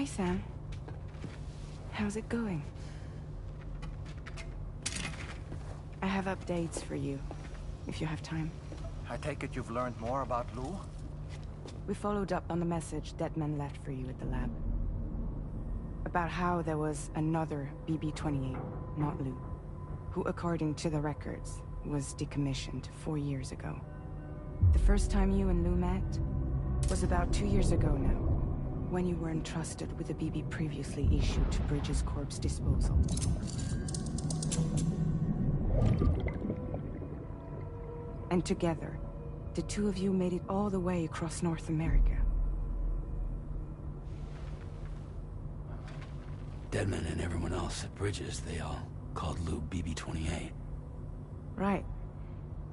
Hey, Sam. How's it going? I have updates for you, if you have time. I take it you've learned more about Lou? We followed up on the message Deadman left for you at the lab. About how there was another BB-28, not Lou, who, according to the records, was decommissioned 4 years ago. The first time you and Lou met was about 2 years ago now, when you were entrusted with a BB previously issued to Bridges Corp's disposal. And together, the two of you made it all the way across North America. Deadman and everyone else at Bridges, they all called Lou BB-28. Right.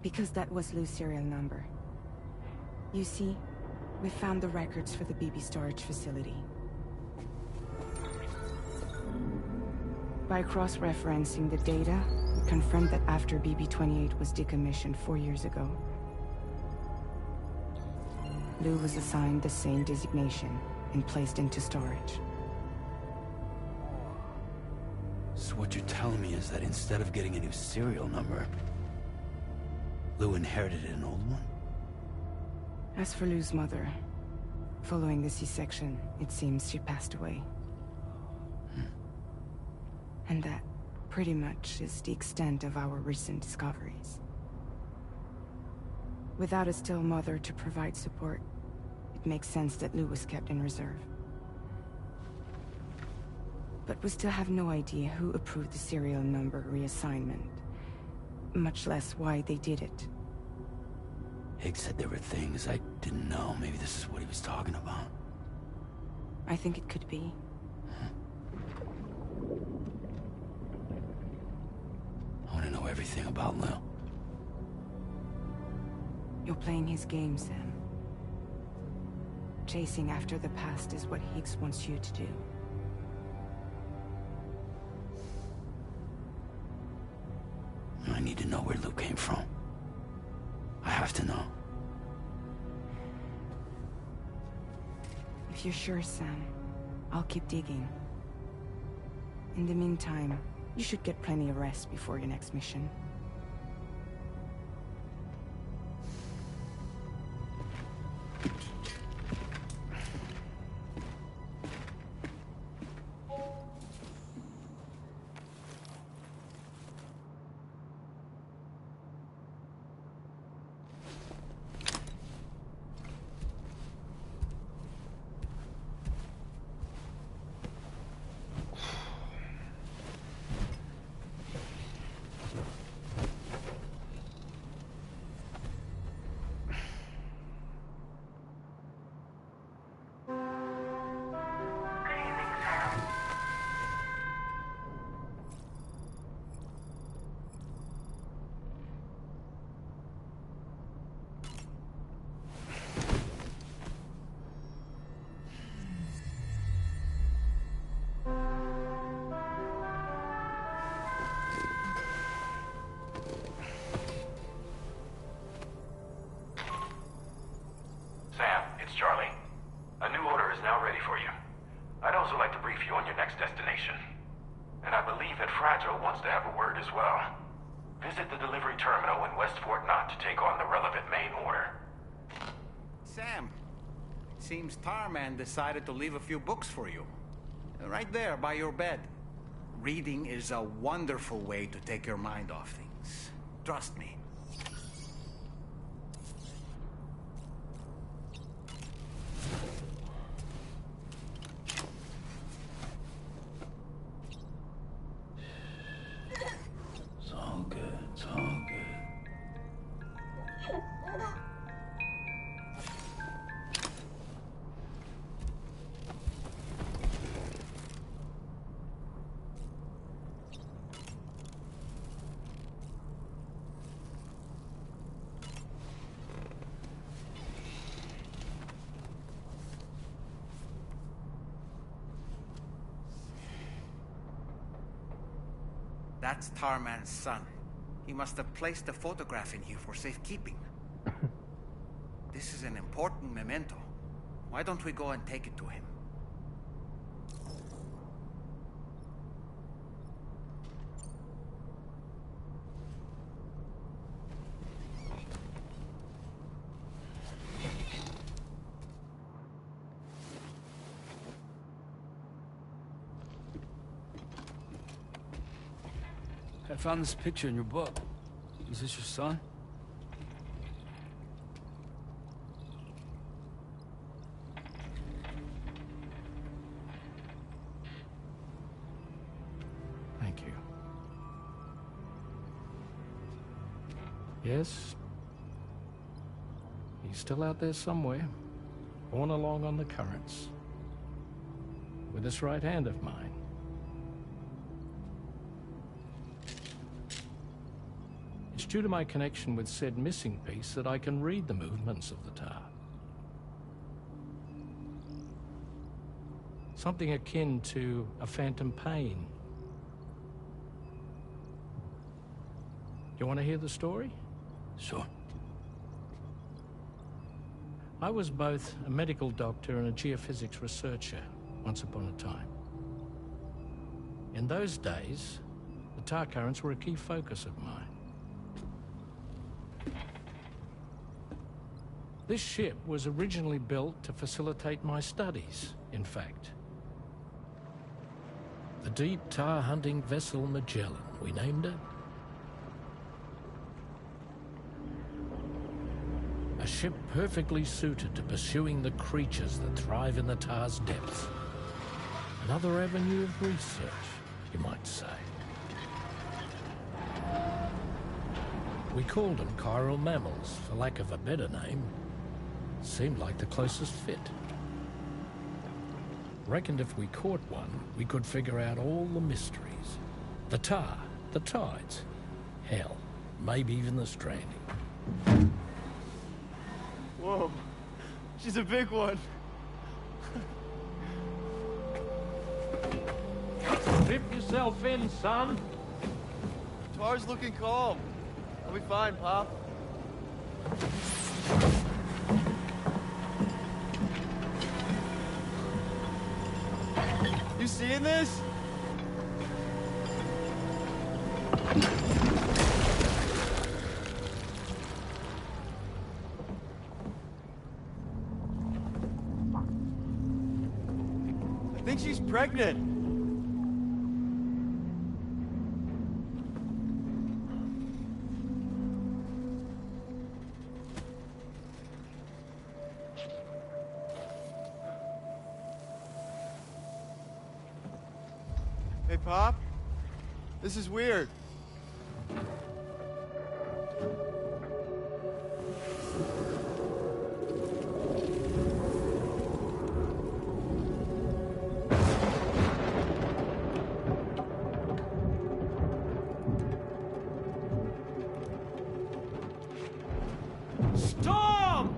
Because that was Lou's serial number. You see, we found the records for the BB storage facility. By cross-referencing the data, we confirmed that after BB-28 was decommissioned 4 years ago, Lou was assigned the same designation and placed into storage. So what you're telling me is that instead of getting a new serial number, Lou inherited an old one? As for Lou's mother, following the C-section, it seems she passed away. And that, pretty much, is the extent of our recent discoveries. Without a still mother to provide support, it makes sense that Lou was kept in reserve. But we still have no idea who approved the serial number reassignment, much less why they did it. Higgs said there were things I didn't know. Maybe this is what he was talking about. I think it could be. everything about Lou. You're playing his game, Sam. Chasing after the past is what Higgs wants you to do. I need to know where Lou came from. I have to know. If you're sure, Sam, I'll keep digging. In the meantime, you should get plenty of rest before your next mission. Sam, it's Charlie. A new order is now ready for you. I'd also like to brief you on your next destination. And I believe that Fragile wants to have a word as well. Visit the delivery terminal in West Fort Knott to take on the relevant main order. Sam, it seems Tarman decided to leave a few books for you. Right there by your bed. Reading is a wonderful way to take your mind off things. Trust me. It's all good. It's all good. That's Tarman's son. He must have placed the photograph in here for safekeeping. This is an important memento. Why don't we go and take it to him? I found this picture in your book. Is this your son? Thank you. Yes. He's still out there somewhere, borne along on the currents, with this right hand of mine. It's due to my connection with said missing piece that I can read the movements of the tar. Something akin to a phantom pain. You want to hear the story? Sure. I was both a medical doctor and a geophysics researcher once upon a time. In those days, the tar currents were a key focus of mine. This ship was originally built to facilitate my studies, in fact. The deep tar hunting vessel Magellan, we named it. A ship perfectly suited to pursuing the creatures that thrive in the tar's depths. Another avenue of research, you might say. We called them chiral mammals, for lack of a better name. Seemed like the closest fit. Reckoned if we caught one, we could figure out all the mysteries. The tar, the tides, Hell, maybe even the Stranding. Whoa, she's a big one. Strip yourself in, son. Tar's looking calm. I'll be fine, Pop. You seeing this? I think she's pregnant. Hey, Pop. This is weird. Storm!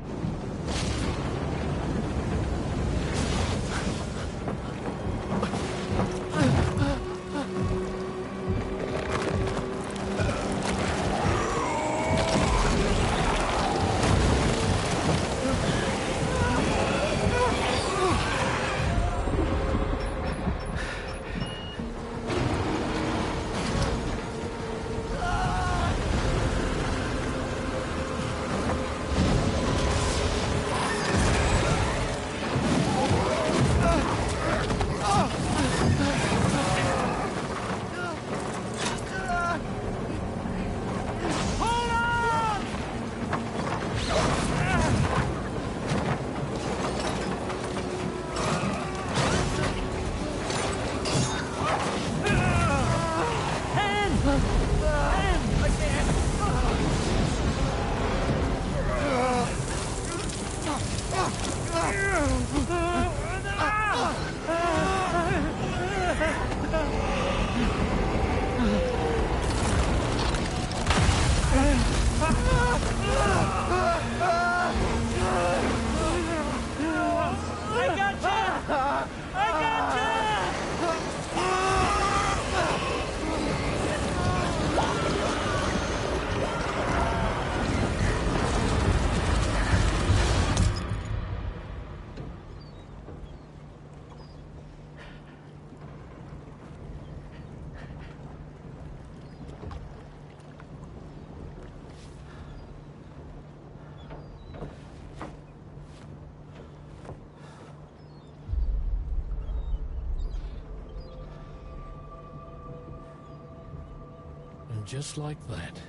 And just like that,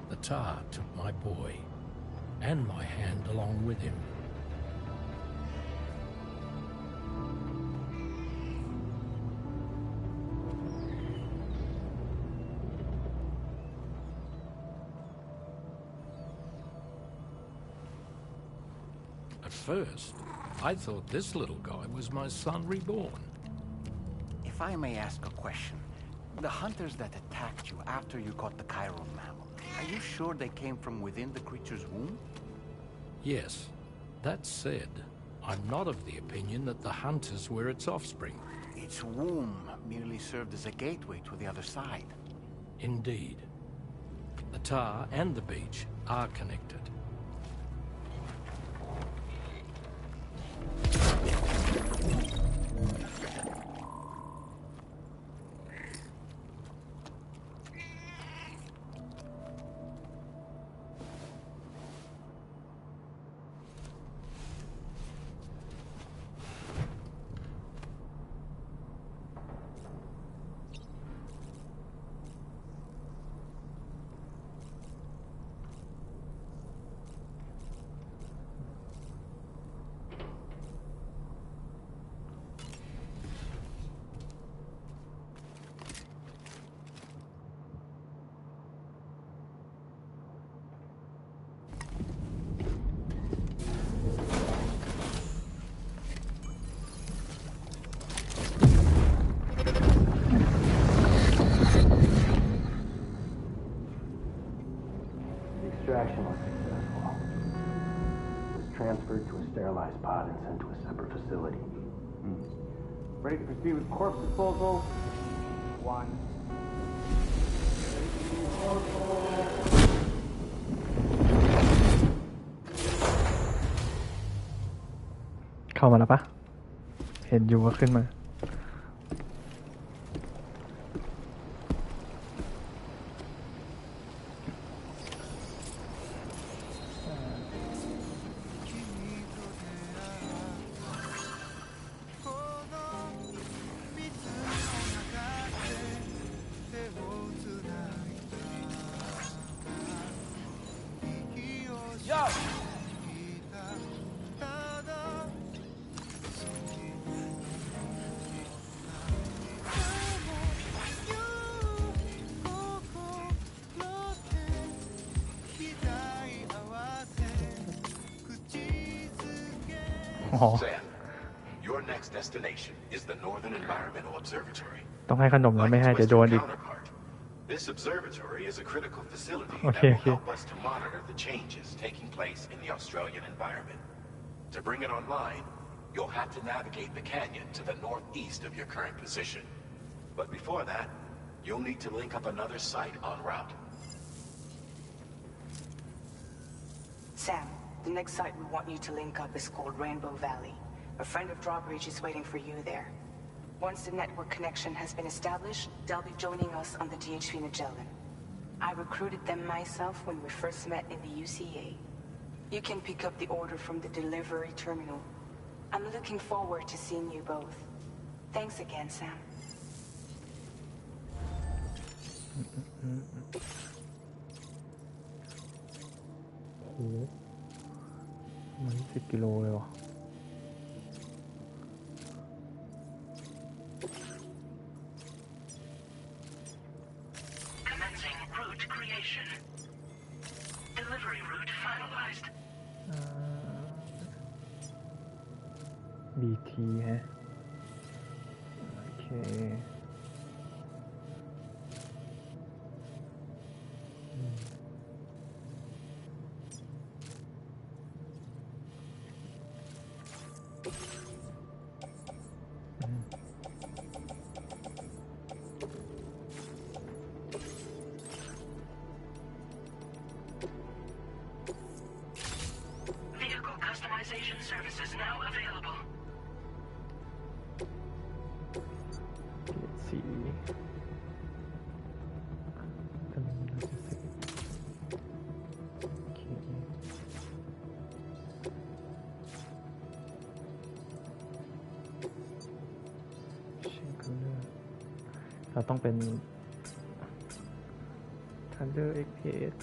the tar took my boy, and my hand along with him. At first, I thought this little guy was my son reborn. If I may ask a question, the hunters that attacked you after you caught the Chiron mammal, are you sure they came from within the creature's womb? Yes. That said, I'm not of the opinion that the hunters were its offspring. Its womb merely served as a gateway to the other side. Indeed. The tar and the beach are connected. extraction was successful. It was transferred to a sterilized pod and sent to a separate facility. Ready to proceed with corpse disposal? 1. เข้ามาแล้วปะเห็นอยู่ว่าขึ้นมาSam, your next destination is the Northern Environmental Observatory. ต้องให้ขนมแล้วไม่ให้จะโดนอีก This observatory is a critical facility that will help us to monitor the changes taking place in the Australian environment. To bring it online, you'll have to navigate the canyon to the northeast of your current position. But before that, you'll need to link up another site en route. Sam, the next site we want you to link up is called Rainbow Valley. A friend of Drawbridge is waiting for you there. Once the network connection has been established, they'll be joining us on the DHV Magellan. I recruited them myself when we first met in the UCA. You can pick up the order from the delivery terminal. I'm looking forward to seeing you both. Thanks again, Sam. โอ้โหมัน10 กิโลเลยวะCommencing route creation. Delivery route finalized. BT ฮะโอเคVehicle customization services now available. เปลี่ยนสีกำลังจะเสร็จโอเคเช็คกันเลยเราต้องเป็น Thunder XPS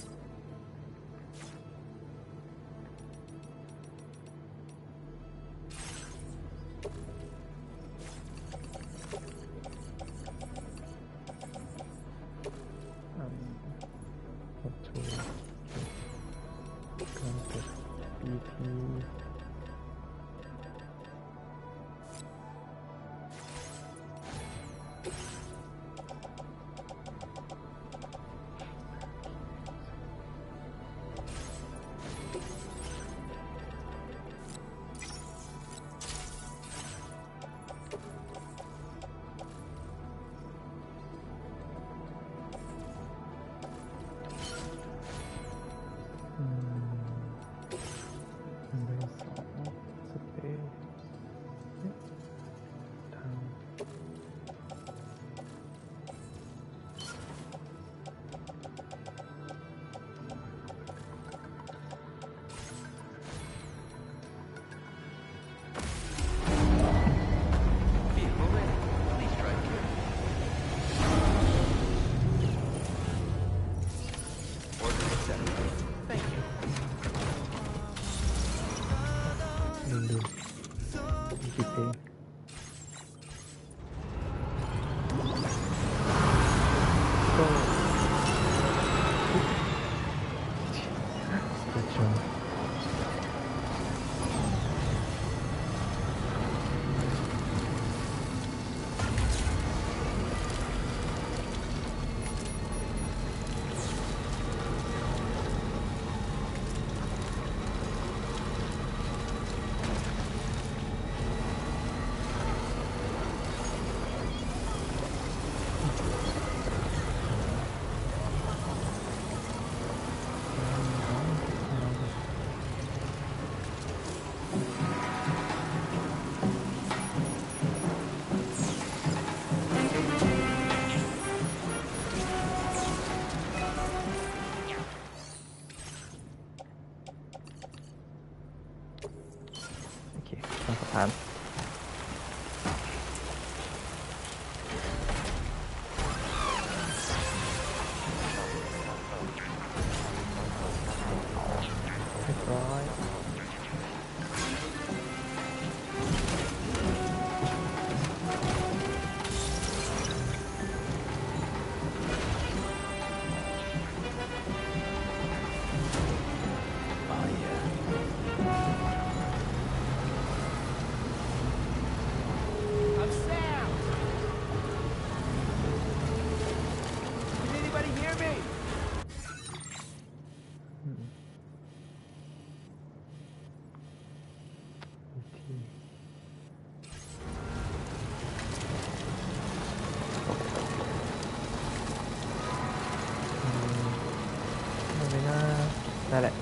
นั่นแหละ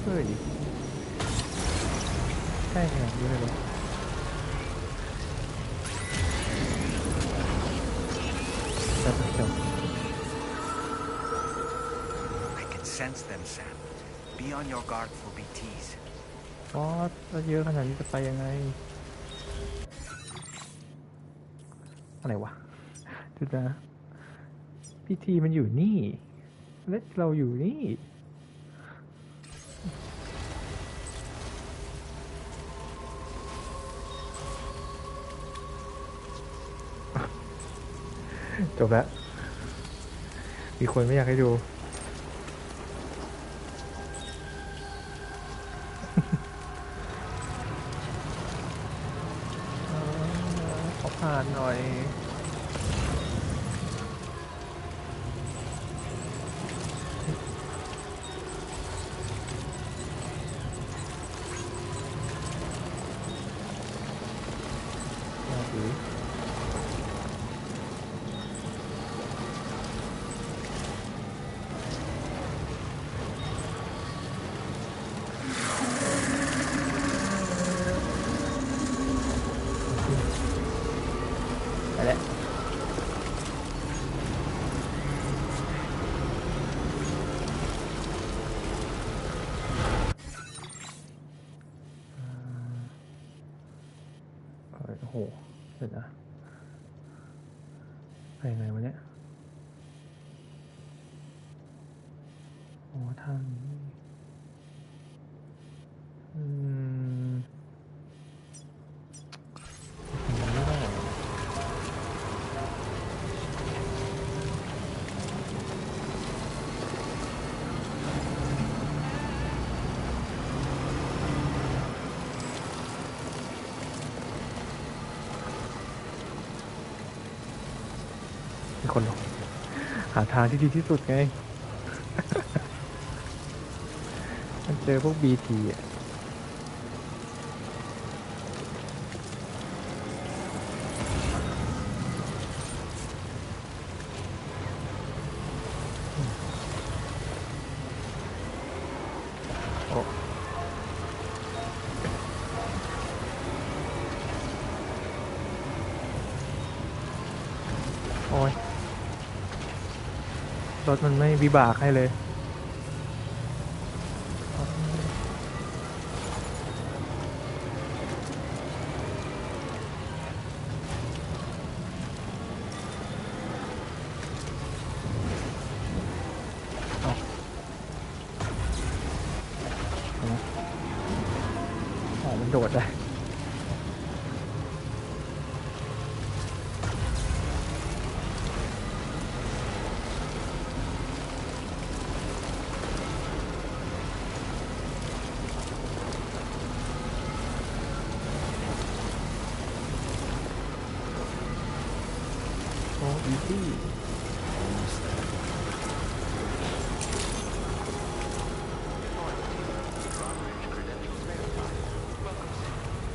เฮ้ยใช่ขนาดนี้เลยเหรอI can sense them, Sam. Be on your guard for BTs. อ๋อถ้าเยอะขนาดนี้จะไปยังไงอะไรวะดูนะพิธีมันอยู่นี่และเราอยู่นี่จบแล้วมีคนไม่อยากให้ดูขอผ่านหน่อยโอ้โหเดี๋ยวนะไปยังไงวะเนี่ยโอ้ทางนี้ไม่ได้คนหาทางที่ดีที่สุดไง มันเจอพวก BT อ่ะโอ้ยรถมันไม่วิบากให้เลยมันโดดได้easy.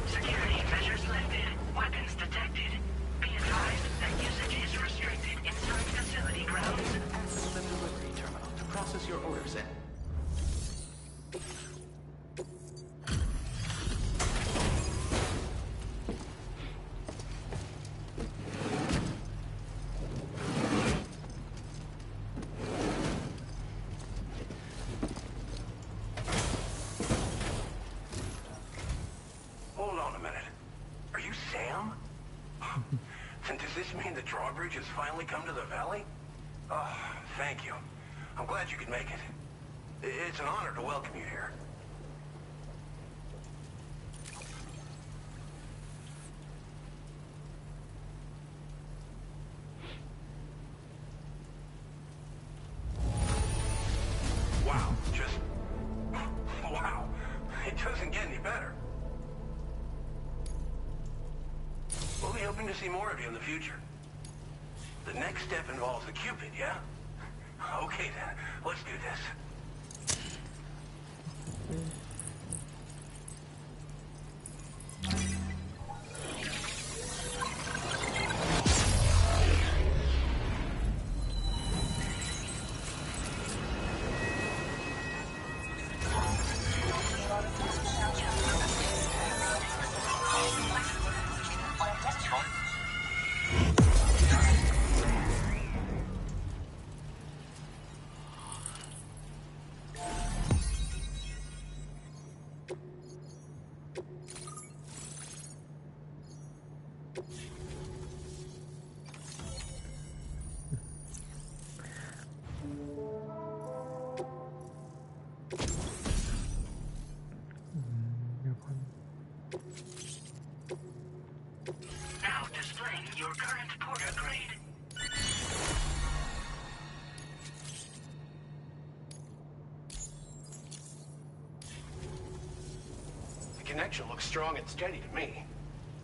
Security measures lifted. Weapons detected. Be advised that usage is restricted inside facility grounds. Access the delivery terminal to process your orders in. Does this mean the drawbridge has finally come to the valley? Oh, thank you. I'm glad you could make it. It's an honor to welcome you here. Wow, just... wow. It doesn't get any better. We'll be hoping to see more of you in the future. The next step involves the Cupid, yeah? Okay then, let's do this. Now displaying your current porter grade. The connection looks strong and steady to me.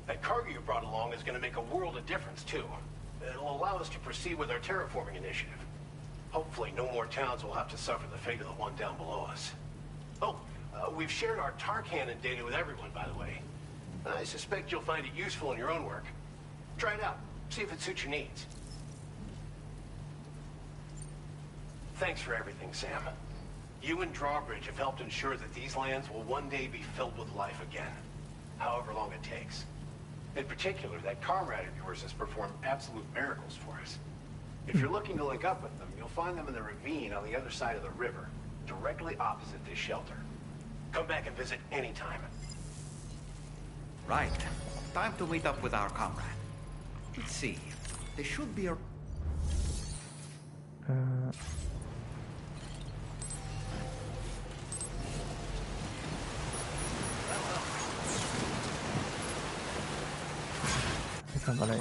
That cargo you brought along is going to make a world of difference, too. It'll allow us to proceed with our terraforming initiative. Hopefully, no more towns will have to suffer the fate of the one down below us. Oh, we've shared our tar cannon data with everyone, by the way. I suspect you'll find it useful in your own work. Try it out. See if it suits your needs. Thanks for everything, Sam. You and Drawbridge have helped ensure that these lands will one day be filled with life again, however long it takes. In particular, that comrade of yours has performed absolute miracles for us. If you're looking to link up with them, you'll find them in the ravine on the other side of the river, directly opposite this shelter. Come back and visit anytime. Right. Time to meet up with our comrade. Let's see. There should be a...ทำอะไร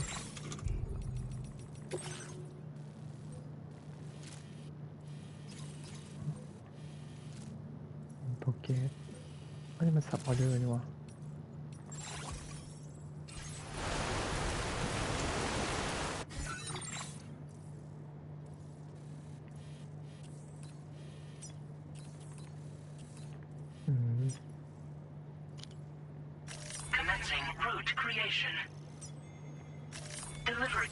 โปรเกสอันนี้มันสับออเดอร์นี่วะCommencing route creation. Delivery.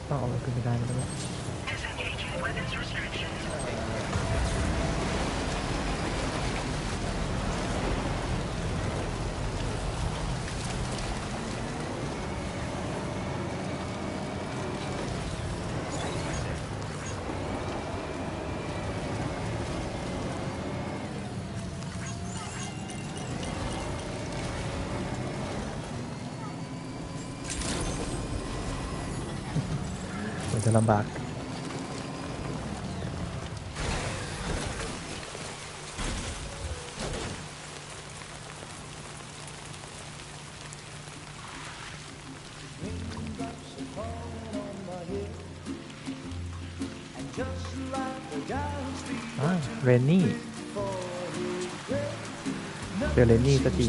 ต้องเอาไปขึ้นไม่ได้แล้ว Disengaging weapons restrictions. มันจะลำบากเรนนี่เจอเรนนี่สักที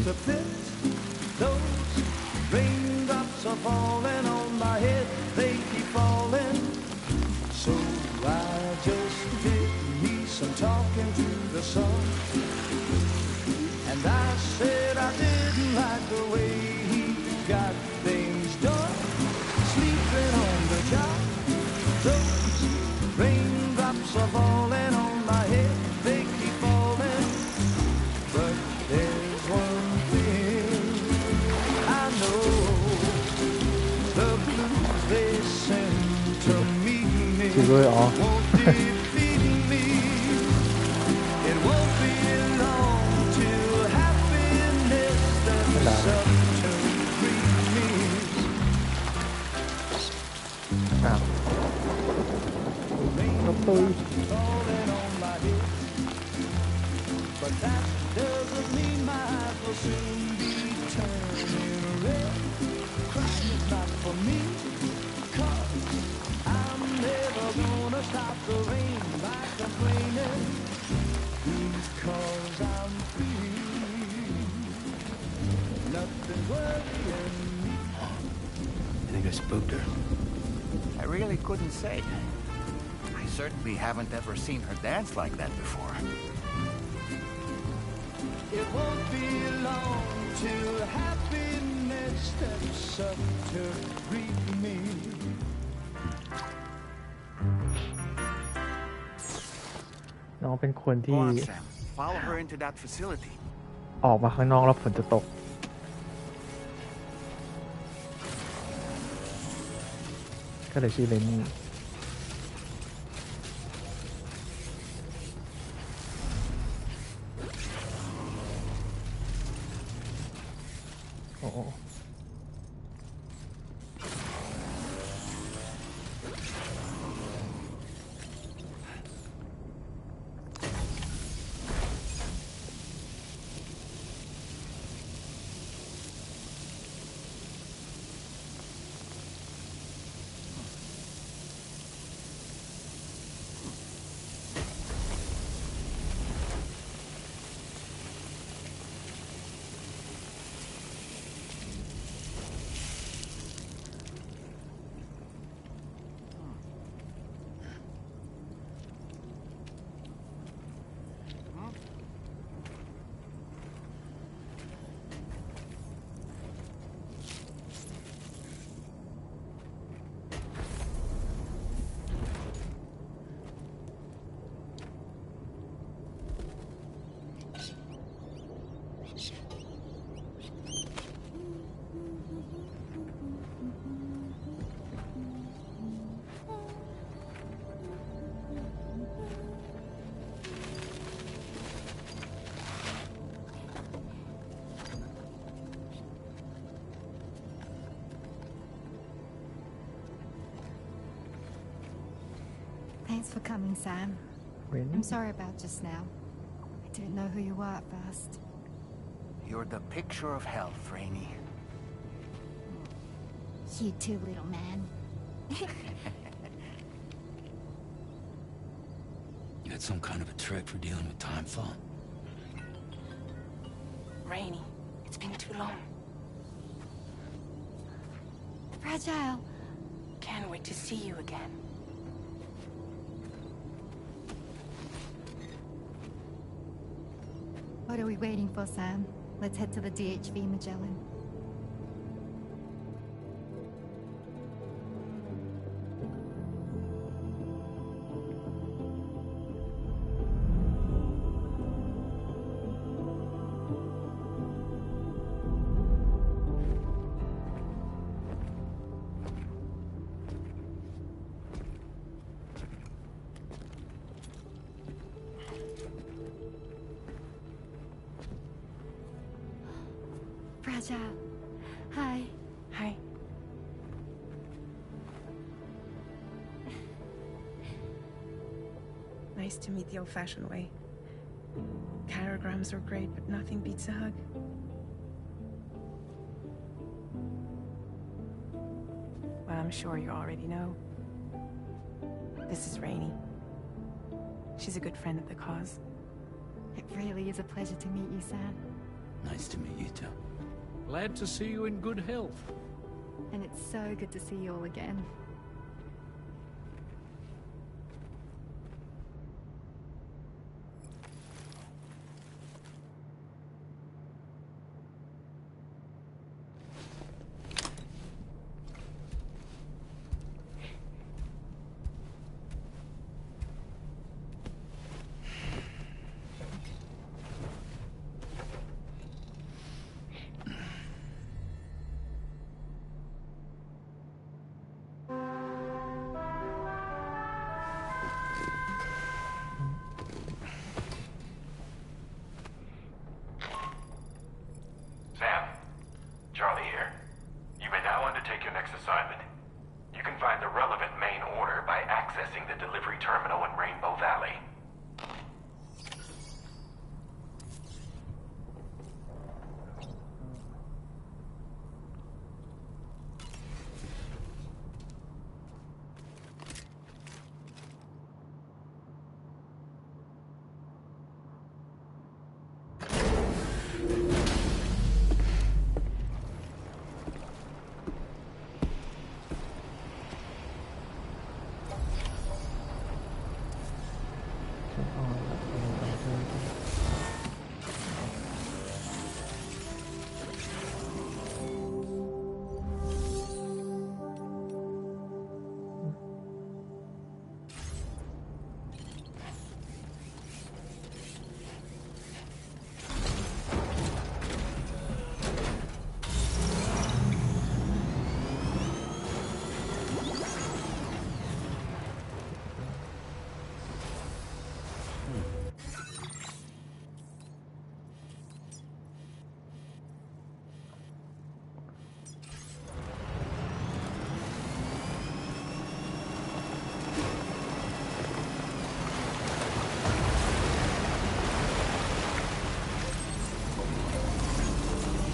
Raindrops are falling on my head, they keep falling. So I just did me some talking to the sun. And I said I didn't like the way he got things done. Sleeping on the job, those raindrops are falling on my head, they keep falling. But there's one thing I know, the blues they send to meet me won't defeat me. It won't be long till happiness steps up to greet me. Raindrops falling on my head, but that doesn't mean my eyes will soon be turning red. Crying is not for me, 'cause I'm never gonna stop the rain by complaining, because I'm free. spooked her? I really couldn't say. I certainly haven't ever seen her dance like that before. It won't be long till happiness steps up to greet me. น้องเป็นคนที่ Go on, Sam. Follow her into that facility. ออกมาข้างนอกแล้วฝนจะตกก็เลยชื่อเลนนี่โอ้ Thanks for coming, Sam. Really? I'm sorry about just now. I didn't know who you were at first. You're the picture of health, Rainey. You too, little man. You had some kind of a trick for dealing with timefall? Rainey, it's been too long. Fragile. Can't wait to see you again. What are we waiting for, Sam? Let's head to the DHV Magellan. Fragile. Hi. Hi. Nice to meet the old-fashioned way. Carograms are great, but nothing beats a hug. Well, I'm sure you already know. This is Rainey. She's a good friend of the cause. It really is a pleasure to meet you, Sam. Nice to meet you too. Glad to see you in good health. And it's so good to see you all again.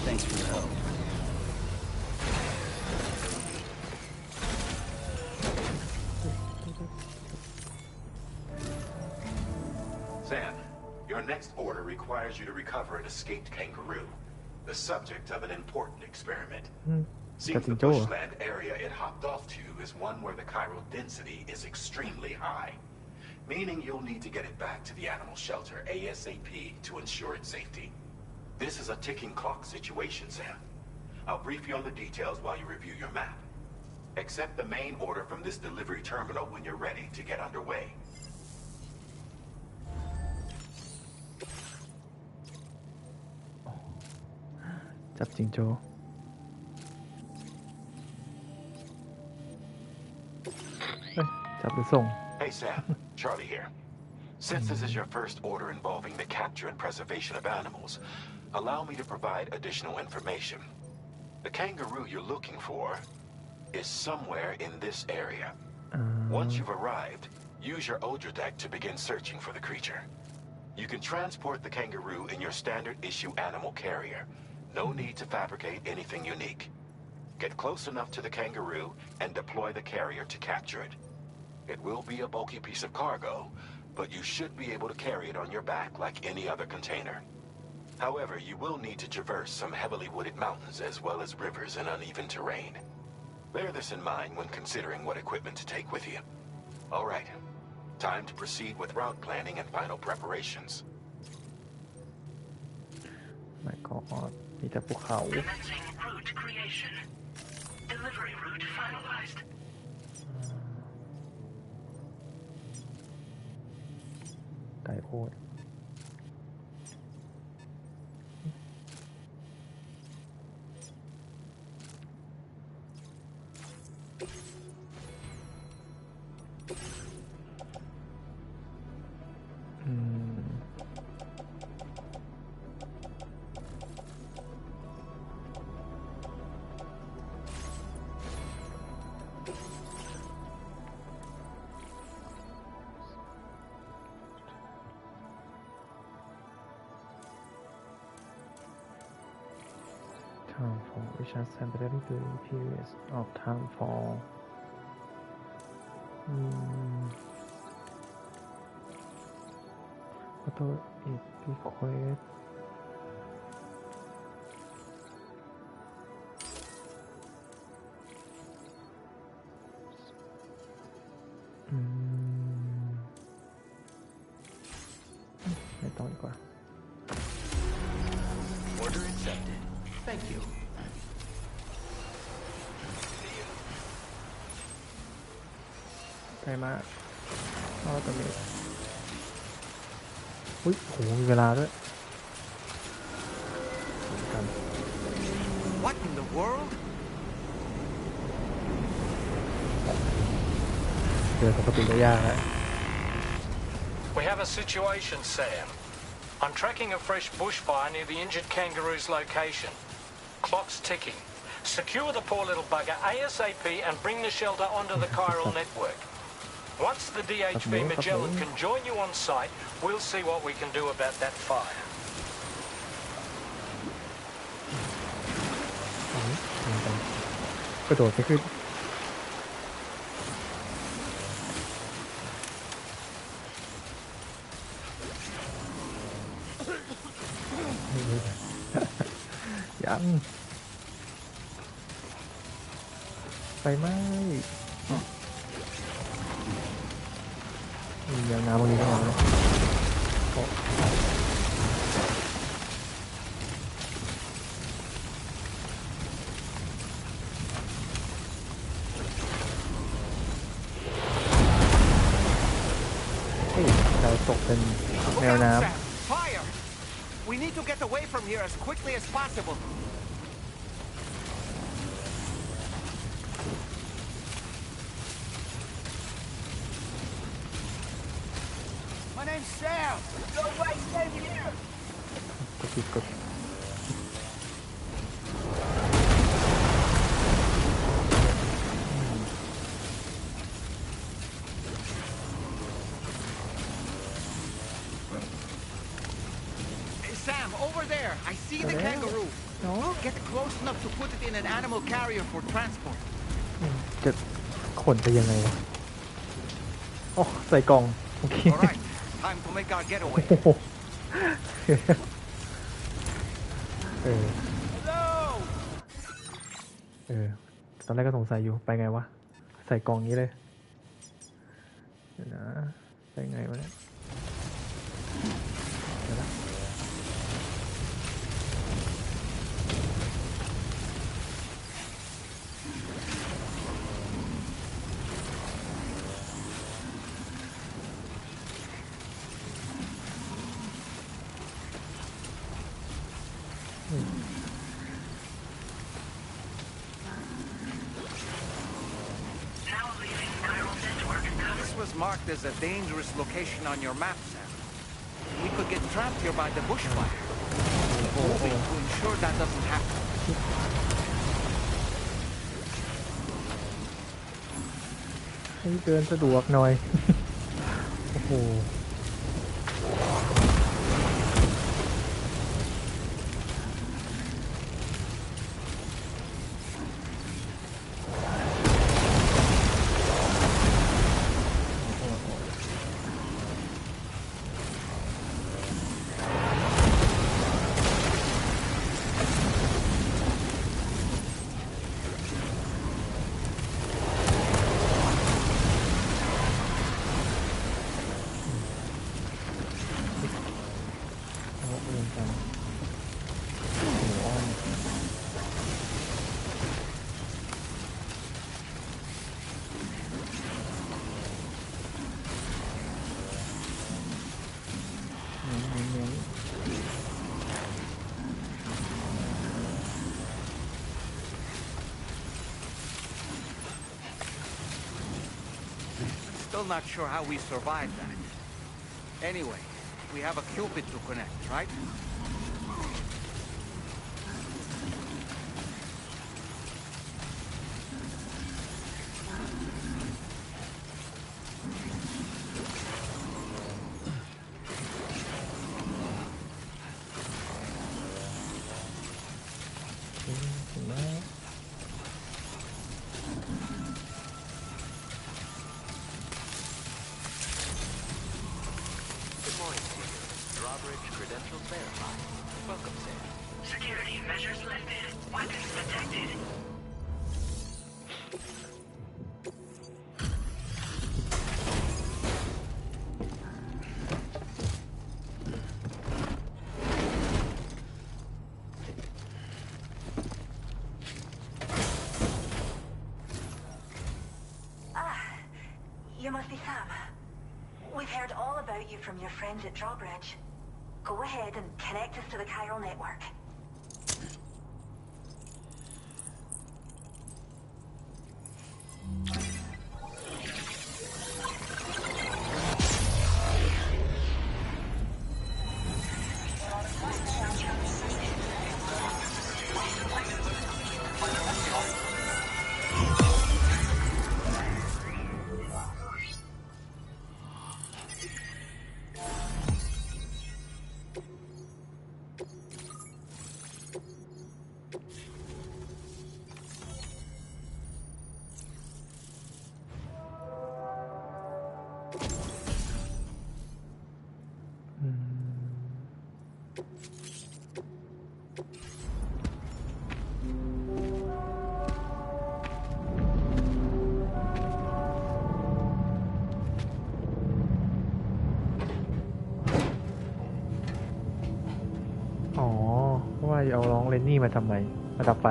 Thanks for the help. Sam, your next order requires you to recover an escaped kangaroo, the subject of an important experiment. Seems the bushland area it hopped off to is one where the chiral density is extremely high, meaning you'll need to get it back to the animal shelter ASAP to ensure its safety. This is a ticking clock situation, Sam. I'll brief you on the details while you review your map. Accept the main order from this delivery terminal when you're ready to get underway. Hey Sam, Charlie here. Since this is your first order involving the capture and preservation of animals, allow me to provide additional information. The kangaroo you're looking for is somewhere in this area. Once you've arrived, use your Odra deck to begin searching for the creature. You can transport the kangaroo in your standard issue animal carrier. No need to fabricate anything unique. Get close enough to the kangaroo and deploy the carrier to capture it. It will be a bulky piece of cargo, but you should be able to carry it on your back like any other container. However, you will need to traverse some heavily wooded mountains as well as rivers and uneven terrain. Bear this in mind when considering what equipment to take with you. All right, time to proceed with route planning and final preparations. My God, มีแต่ภูเขา Commencing route creation. Delivery route finalized. ไก่โพด time for which has temporarily during periods of time for auto it requestไม่ต้องดีกว่า Order accepted. Thank you. ใกล้มากเอาตัวนี้อุ้ยโหมีเวลาด้วย What in the world? เจอปกติก็ยากฮะ We have a situation, Sam. I'm tracking a fresh bushfire near the injured kangaroo's location. Clock's ticking. Secure the poor little bugger ASAP and bring the shelter onto the chiral network. Once the DHV Magellan can join you on site, we'll see what we can do about that fire. กระโดดไปขึ้นยังไฟไหม้ แมวน้ำตรงนี้ได้ไงวะเราตกเป็นแมวน้ำ Fire! We need to get away from here as quickly as possible. My name's Sam. No way, stay here. กดผิดกดSam, over there. I see the kangaroo. Get close enough to put it in an animal carrier for transport. จะขนไปยังไงวะโอ้ใส่กล่องโอเค All right, time to make our getaway. ตอนแรกก็สงสัยอยู่ไปไงวะใส่กล่องนี้เลยเดี๋ยวนะไปไงวะเนี่ยเดี๋ยวนะMarked as a dangerous location on your map, Sam. We could get trapped here by the bushfire. Moving to ensure that doesn't happen. ให้เดินสะดวกหน่อย โอ้โหStill not sure how we survived that. Anyway, we have a Cupid to connect, right? Security measures lifted. Weapons detected. You must be Sam. We've heard all about you from your friends at Drawbridge. Go ahead and connect us to the chiral network. ว่าเอาน้องเลนนี่มาทำไมมาดับไฟ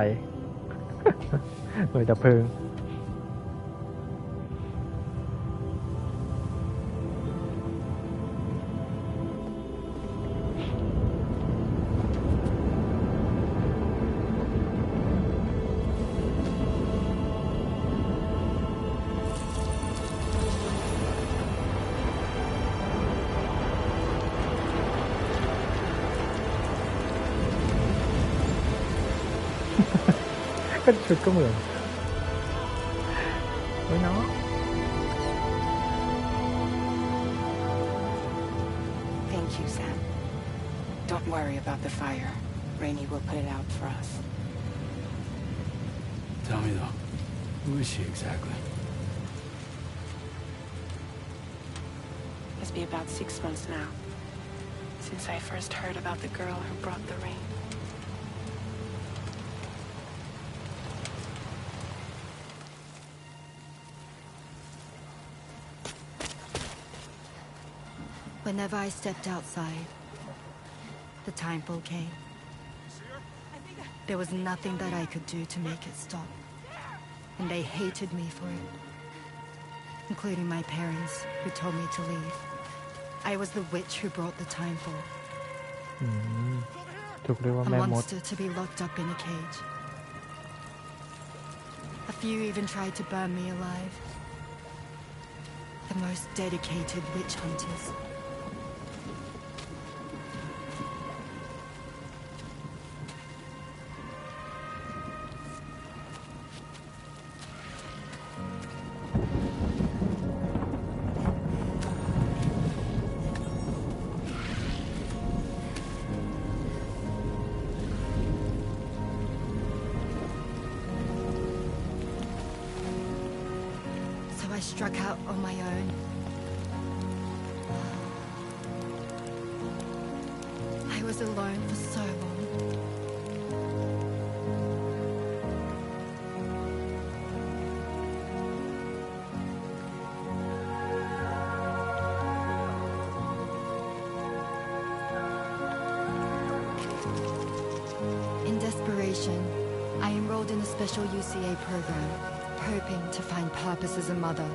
หน่วยดับเพลิง ก็ชุดก็เหมือนเฮ้ยเนาะ Thank you, Sam. Don't worry about the fire. Rainey will put it out for us. Tell me though, who is she exactly? It's been about 6 months now since I first heard about the girl who brought the rain. Whenever I stepped outside, the timefall came. There was nothing that I could do to make it stop. And they hated me for it. Including my parents, who told me to leave. I was the witch who brought the timefall. ถูกเรียกว่า A แม่มด monster to be locked up in a cage. A few even tried to burn me alive. The most dedicated witch hunters. I struck out on my own. I was alone for so long. In desperation, I enrolled in a special UCA program, hoping to find purpose as a mother.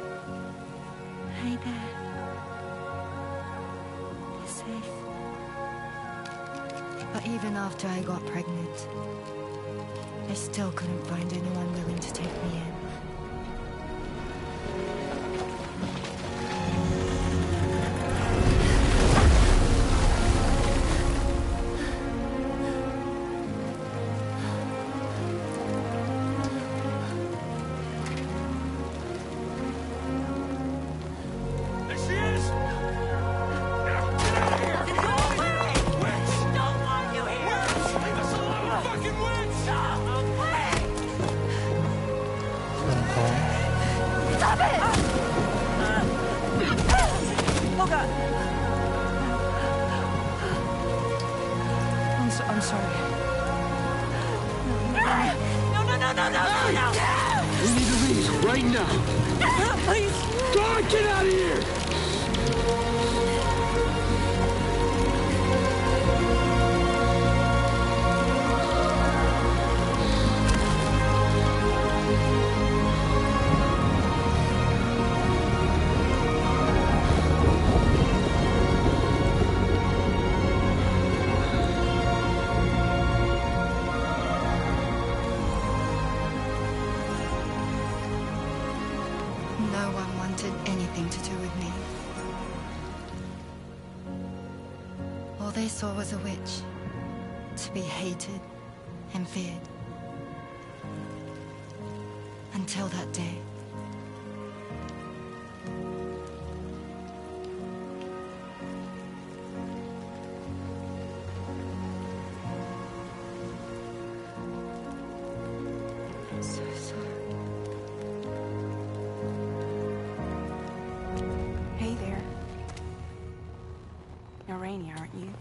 Hi there. You're safe. But even after I got pregnant, I still couldn't find anyone willing to take me in. I'm sorry. No. We need to leave right now. Please. God, get out of here! No one wanted anything to do with me. All they saw was a witch, to be hated and feared. Until that day. I'm so sorry. Hey there. You're Rainey, aren't you?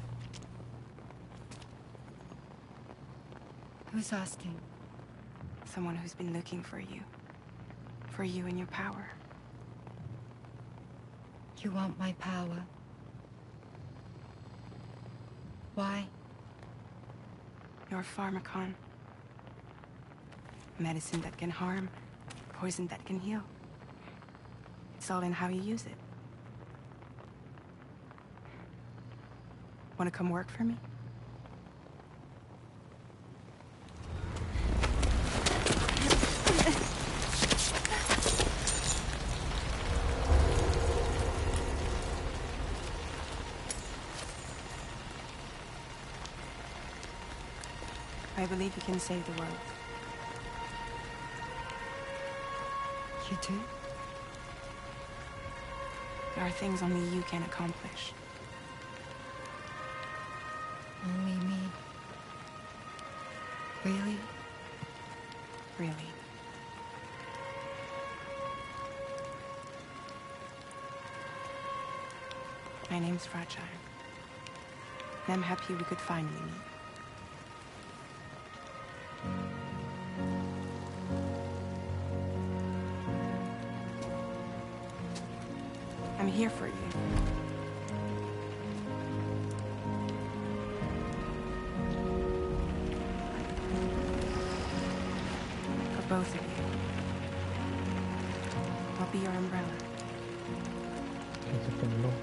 Who's asking? Someone who's been looking for you. For you and your power. You want my power? Why? You're a pharmacon. Medicine that can harm, poison that can heal. It's all in how you use it. Want to come work for me? I believe you can save the world. You do? There are things only you can accomplish. Only me. Really? Really. My name's Fragile. And I'm happy we could finally meet. I'm here for you. For both of you. I'll be your umbrella.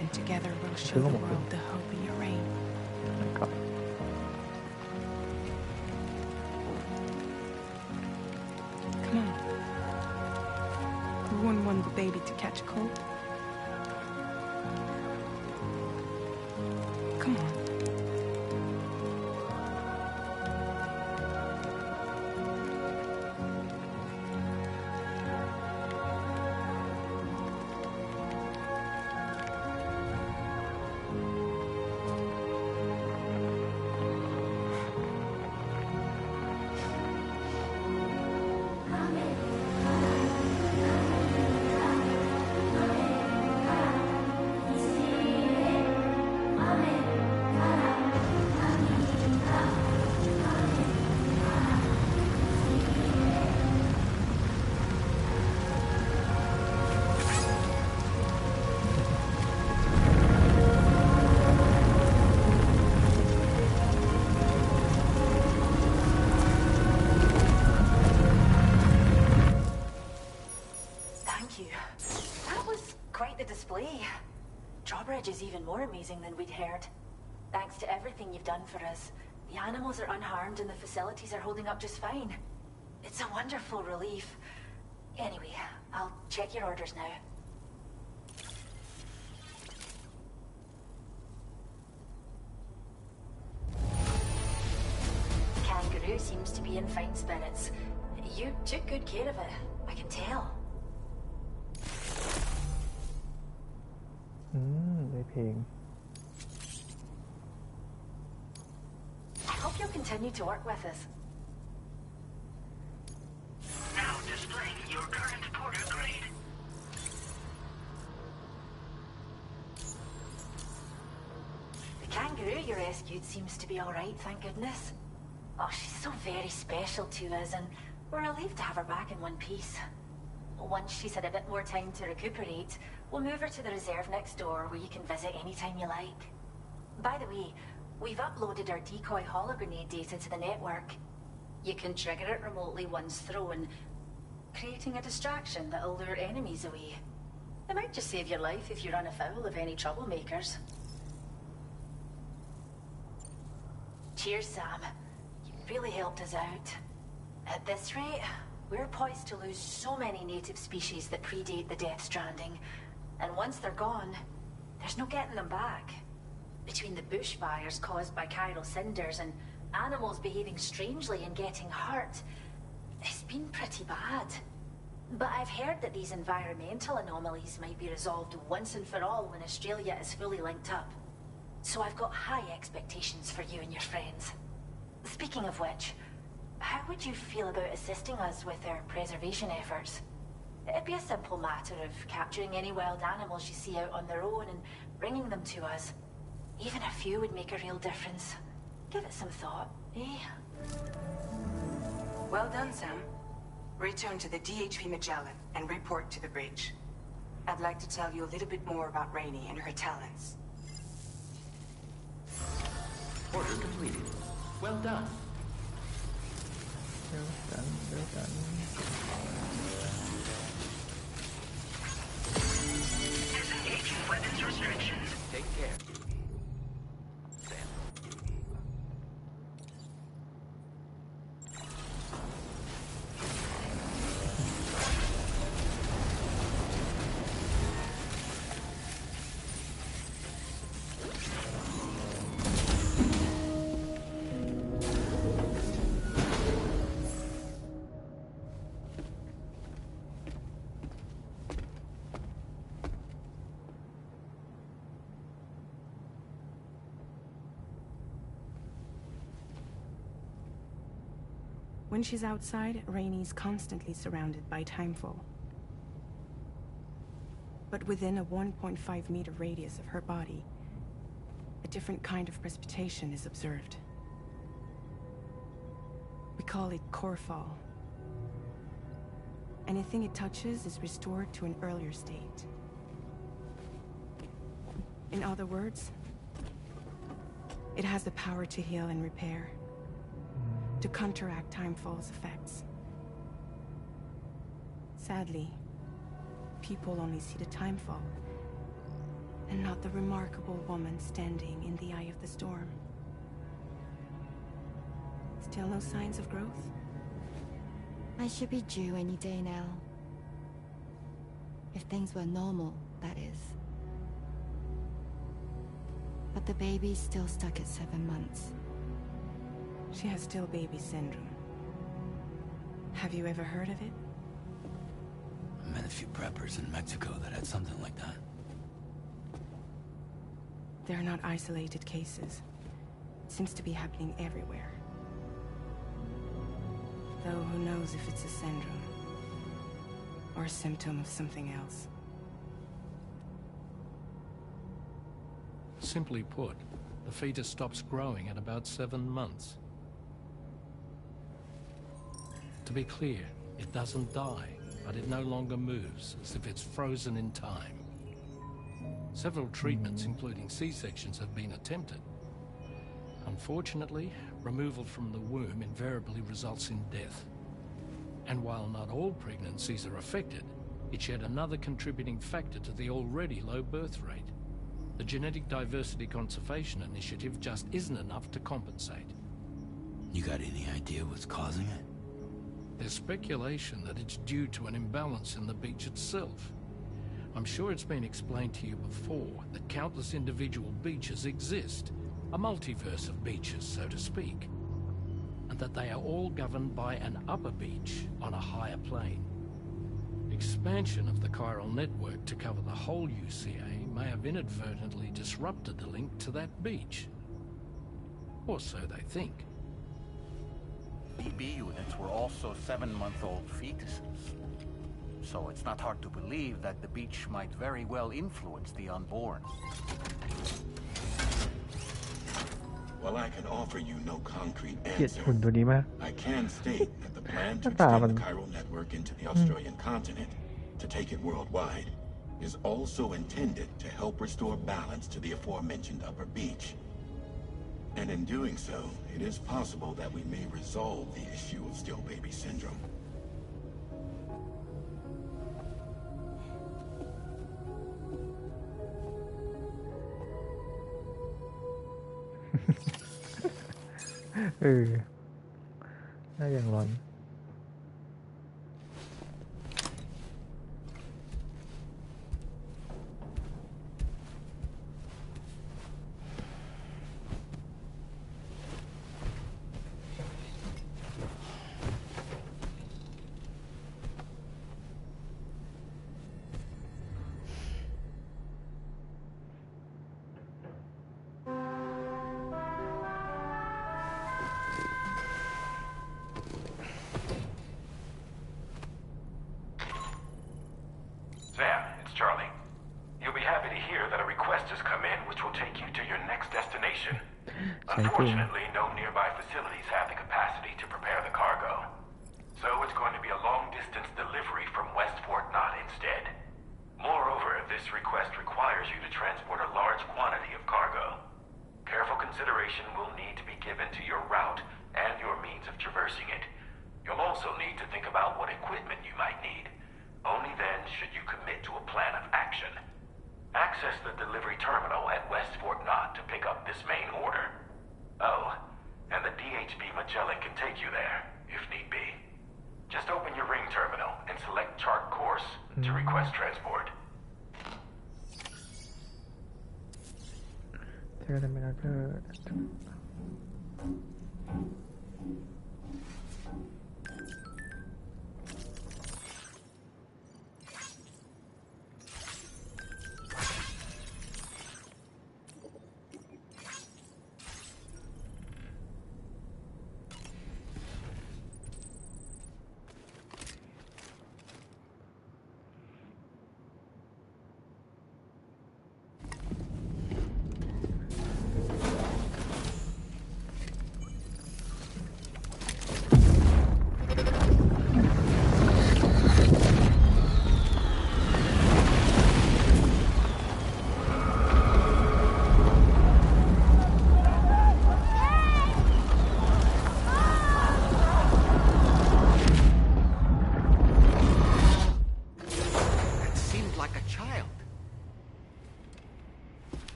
And together we'll show the world the hope in your reign. Come on. Who wouldn't want the baby to catch a cold? Come on. Drawbridge is even more amazing than we'd heard. Thanks to everything you've done for us, the animals are unharmed and the facilities are holding up just fine. It's a wonderful relief. Anyway, I'll check your orders now. The kangaroo seems to be in fine spirits. You took good care of it, I can tell. ได้เพลง I hope you'll continue to work with us. Now displaying your current porter grade. The kangaroo you rescued seems to be all right, thank goodness. Oh, she's so very special to us, and we're relieved to have her back in one piece. Once she's had a bit more time to recuperate, we'll move her to the reserve next door where you can visit anytime you like. By the way, we've uploaded our decoy hologrenade data to the network. You can trigger it remotely once thrown, creating a distraction that'll lure enemies away. It might just save your life if you run afoul of any troublemakers. Cheers, Sam. You really helped us out. At this rate, we're poised to lose so many native species that predate the Death Stranding. And once they're gone, there's no getting them back. Between the bushfires caused by chiral cinders and animals behaving strangely and getting hurt, it's been pretty bad. But I've heard that these environmental anomalies might be resolved once and for all when Australia is fully linked up. So I've got high expectations for you and your friends. Speaking of which, how would you feel about assisting us with our preservation efforts? It'd be a simple matter of capturing any wild animals you see out on their own and bringing them to us. Even a few would make a real difference. Give it some thought, eh? Well done, Sam. Return to the DHP Magellan and report to the bridge. I'd like to tell you a little bit more about Rainey and her talents. Order completed. Well done. Disengaging weapons restrictions. Take care. When she's outside, Rainey's constantly surrounded by timefall. But within a 1.5-meter radius of her body, a different kind of precipitation is observed. We call it core fall. Anything it touches is restored to an earlier state. In other words, it has the power to heal and repair, to counteract timefall's effects. Sadly, people only see the timefall, and not the remarkable woman standing in the eye of the storm. Still no signs of growth? I should be due any day now. If things were normal, that is. But the baby's still stuck at 7 months. She has still baby syndrome. Have you ever heard of it? I met a few preppers in Mexico that had something like that. They're not isolated cases. It seems to be happening everywhere. Though who knows if it's a syndrome or a symptom of something else. Simply put, the fetus stops growing at about 7 months. To be clear, it doesn't die, but it no longer moves, as if it's frozen in time. Several treatments, including C-sections, have been attempted. Unfortunately, removal from the womb invariably results in death. And while not all pregnancies are affected, it's yet another contributing factor to the already low birth rate. The Genetic Diversity Conservation Initiative just isn't enough to compensate. You got any idea what's causing it? There's speculation that it's due to an imbalance in the beach itself. I'm sure it's been explained to you before that countless individual beaches exist, a multiverse of beaches, so to speak, and that they are all governed by an upper beach on a higher plane. Expansion of the chiral network to cover the whole UCA may have inadvertently disrupted the link to that beach. Or so they think. BB units were also 7-month-old fetuses. So it's not hard to believe that the beach might very well influence the unborn. While I can offer you no concrete เกลียด answer, หุ่นตัวนี้มาก I can state that the plan to หน้าตามัน extend the chiral network into the Australian continent, to take it worldwide, is also intended to help restore balance to the aforementioned upper beach. And in doing so, it is possible that we may resolve the issue of still baby syndrome. น่าอย่างร้อน Sam, it's Charlie. You'll be happy to hear that a request has come in which will take you to your next destination. Unfortunately, no nearby facilities have the capacity to prepare the cargo. So it's going to be a long-distance delivery from West Fort Knott instead. Moreover, this request requires you to transport a large quantity of cargo. Careful consideration will need to be given to your route and your means of traversing it. You'll also need to think about what equipment you might need. Only then should you commit to a plan of action. Access the delivery terminal at West Fort Knott to pick up this main order. Oh, and the DHB Magellan can take you there, if need be. Just open your ring terminal and select chart course to request transport. เจอกันไหมล่ะเธอ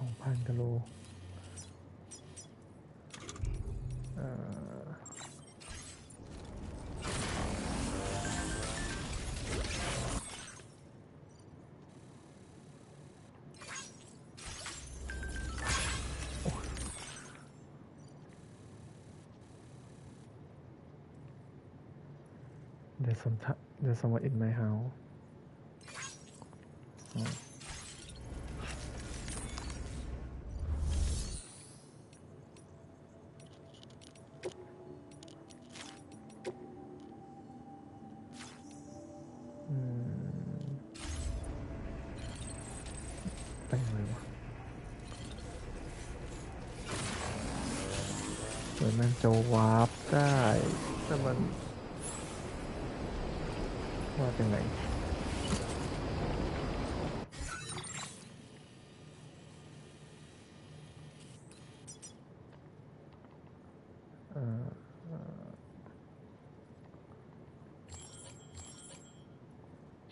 2,000 กิโลThere's someone in my house.ไปไหนวะเหมือนมันจะวาร์ปได้แต่มันว่าเป็นไง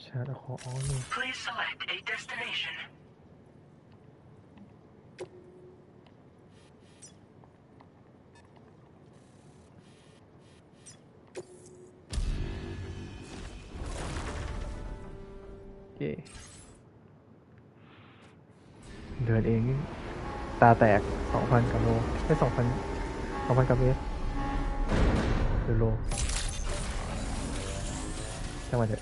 ชาร์จขออ๋อนี่ Please select a destination. เดินเองตาแตก 2,000 กิโลไม่ 2,000 กิโลเมตรกิโลจังหวะเด็ด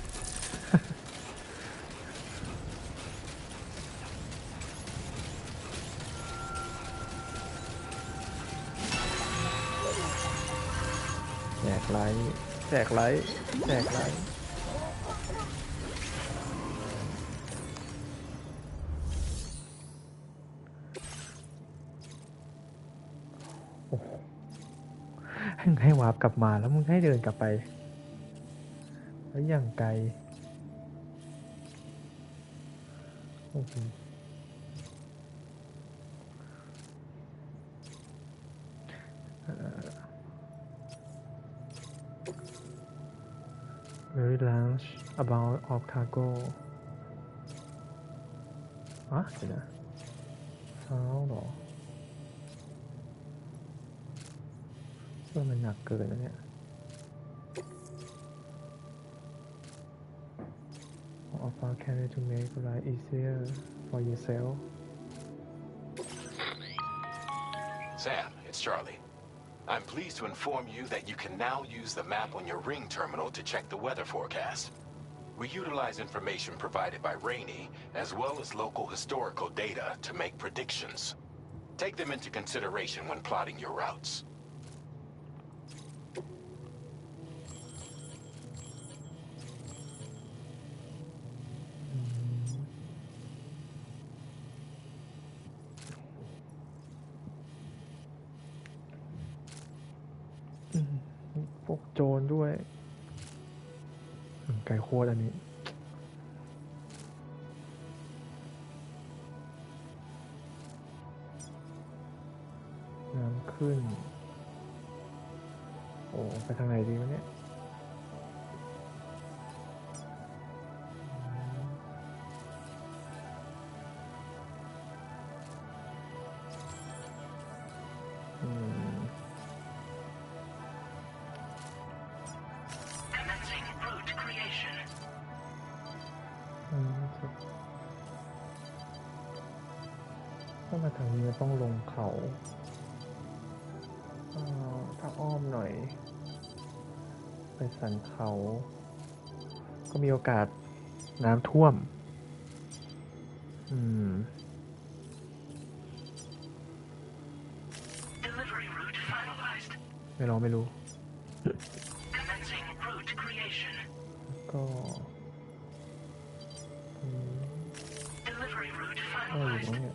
แจกไลท์แจกไลท์แจกไลท์ให้วาร์ปกลับมาแล้วมึงให้เดินกลับไปแล้วอย่างไกลโอ้โหvery large about of cargo อ่ะเดี๋ยวนะเท้าหรอมันหนักเกินนะเนี่ย How far can you to make life easier for yourself? Sam, it's Charlie. I'm pleased to inform you that you can now use the map on your ring terminal to check the weather forecast. We utilize information provided by Rainey, as well as local historical data to make predictions. Take them into consideration when plotting your routes. โจรด้วยไก่โคตรอันนี้น้ำขึ้นโอ้ไปทางไหนดีวะเนี่ยถ้ามาทางนี้ต้องลงเขาถ้าอ้อมหน่อยไปสันเขาก็มีโอกาสน้ำท่วมไม่รู้ก็อยู่ตรงนี้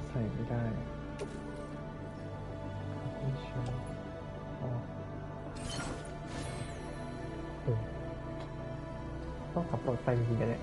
ใส่ไม่ได้ต้องขับรถไปจริงๆกันเนี่ย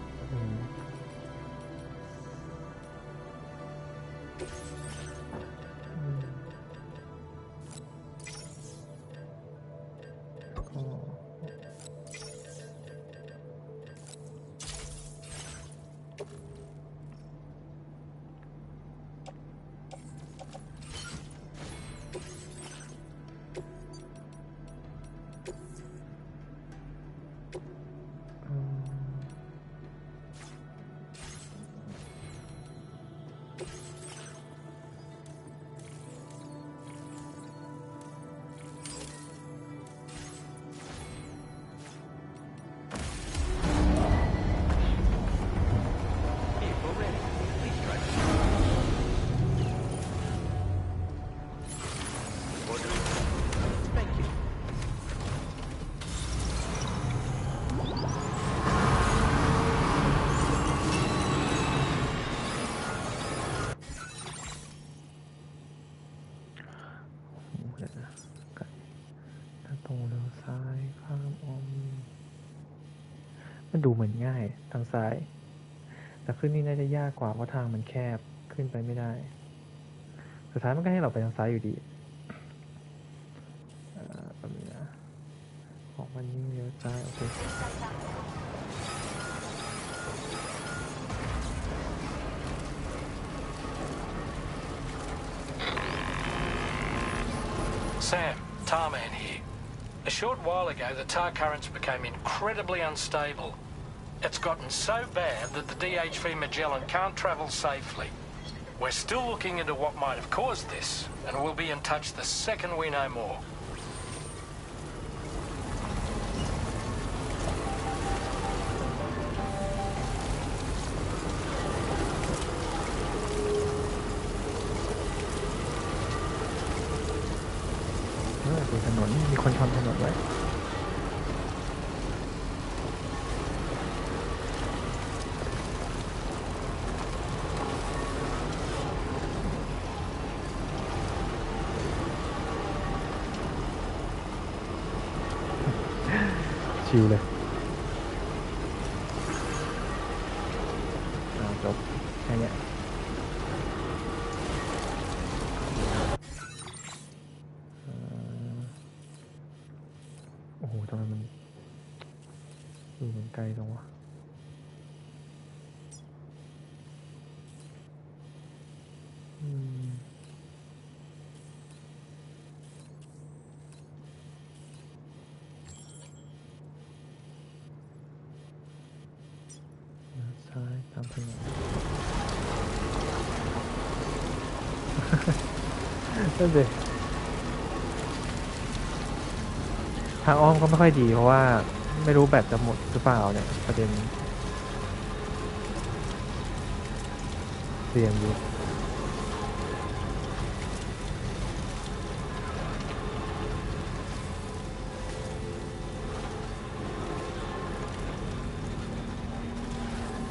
มันดูเหมือนง่ายทางซ้ายแต่ขึ้นนี่น่าจะยากกว่าเพราะทางมันแคบขึ้นไปไม่ได้สุดท้ายมันก็ให้เราไปทางซ้ายอยู่ดีแบบนี้นะออกมันนี่เลี้ยวซ้ายโอเคSam, Tarman here. A short while ago, the tar currents became incredibly unstable. It's gotten so bad that the DHV Magellan can't travel safely. We're still looking into what might have caused this, and we'll be in touch the second we know more.ดูถนนมีคนทำถนนไว้ชิวเลยจบแค่นี้โอ้โหทำไมมัน ลจังวะซ้ายตามถนนนั่นสิทางอ้อมก็ไม่ค่อยดีเพราะว่าไม่รู้แบตจะหมดหรือเปล่าเนี่ยประเด็นเรียงอยู่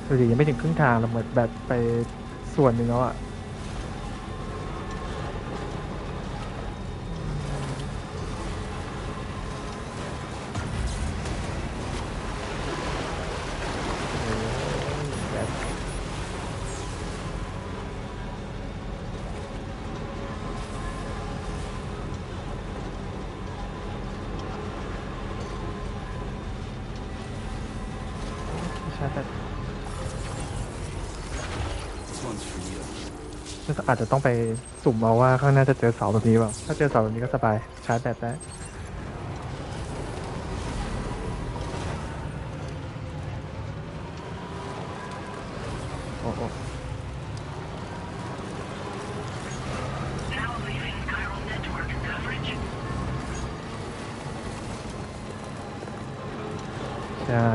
ดูดิยังไม่ถึงครึ่งทางเราหมดแบตไปส่วนหนึ่งแล้วอ่ะอาจจะต้องไปสุ่มเอาว่าข้างหน้าจะเจอเสาแบบนี้เปล่าถ้าเจอเสาแบบนี้ก็สบายชาร์จแบตได้โอ้โหใช่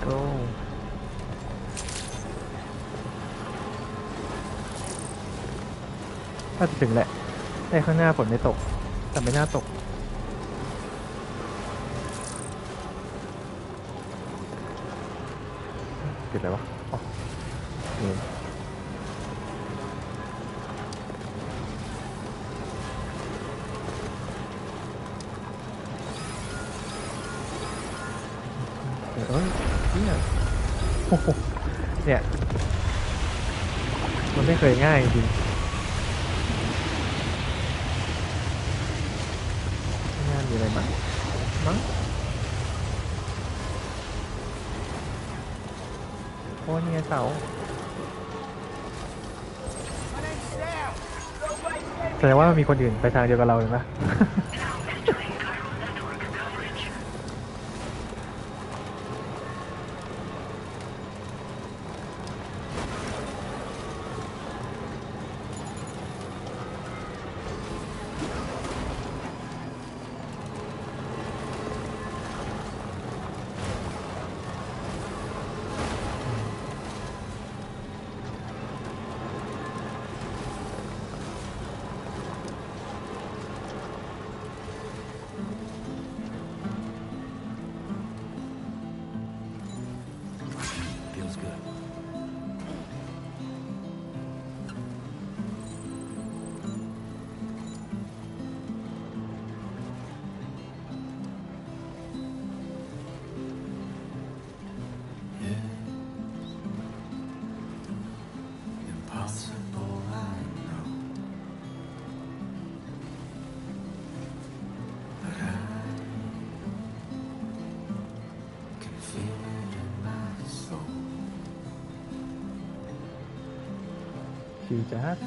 goน่าจะถึงแหละแต่ข้างหน้าฝนไม่ตกแต่ไม่น่าตกติดอะไรวะอ๋อนี่เนี่ยโอ้โหเนี่ยมันไม่เคยง่ายจริงมีอะไรมั้งโอ้นี่ไงเสาแสดงว่ามีคนอื่นไปทางเดียวกับเราเลยไหมชิวจัด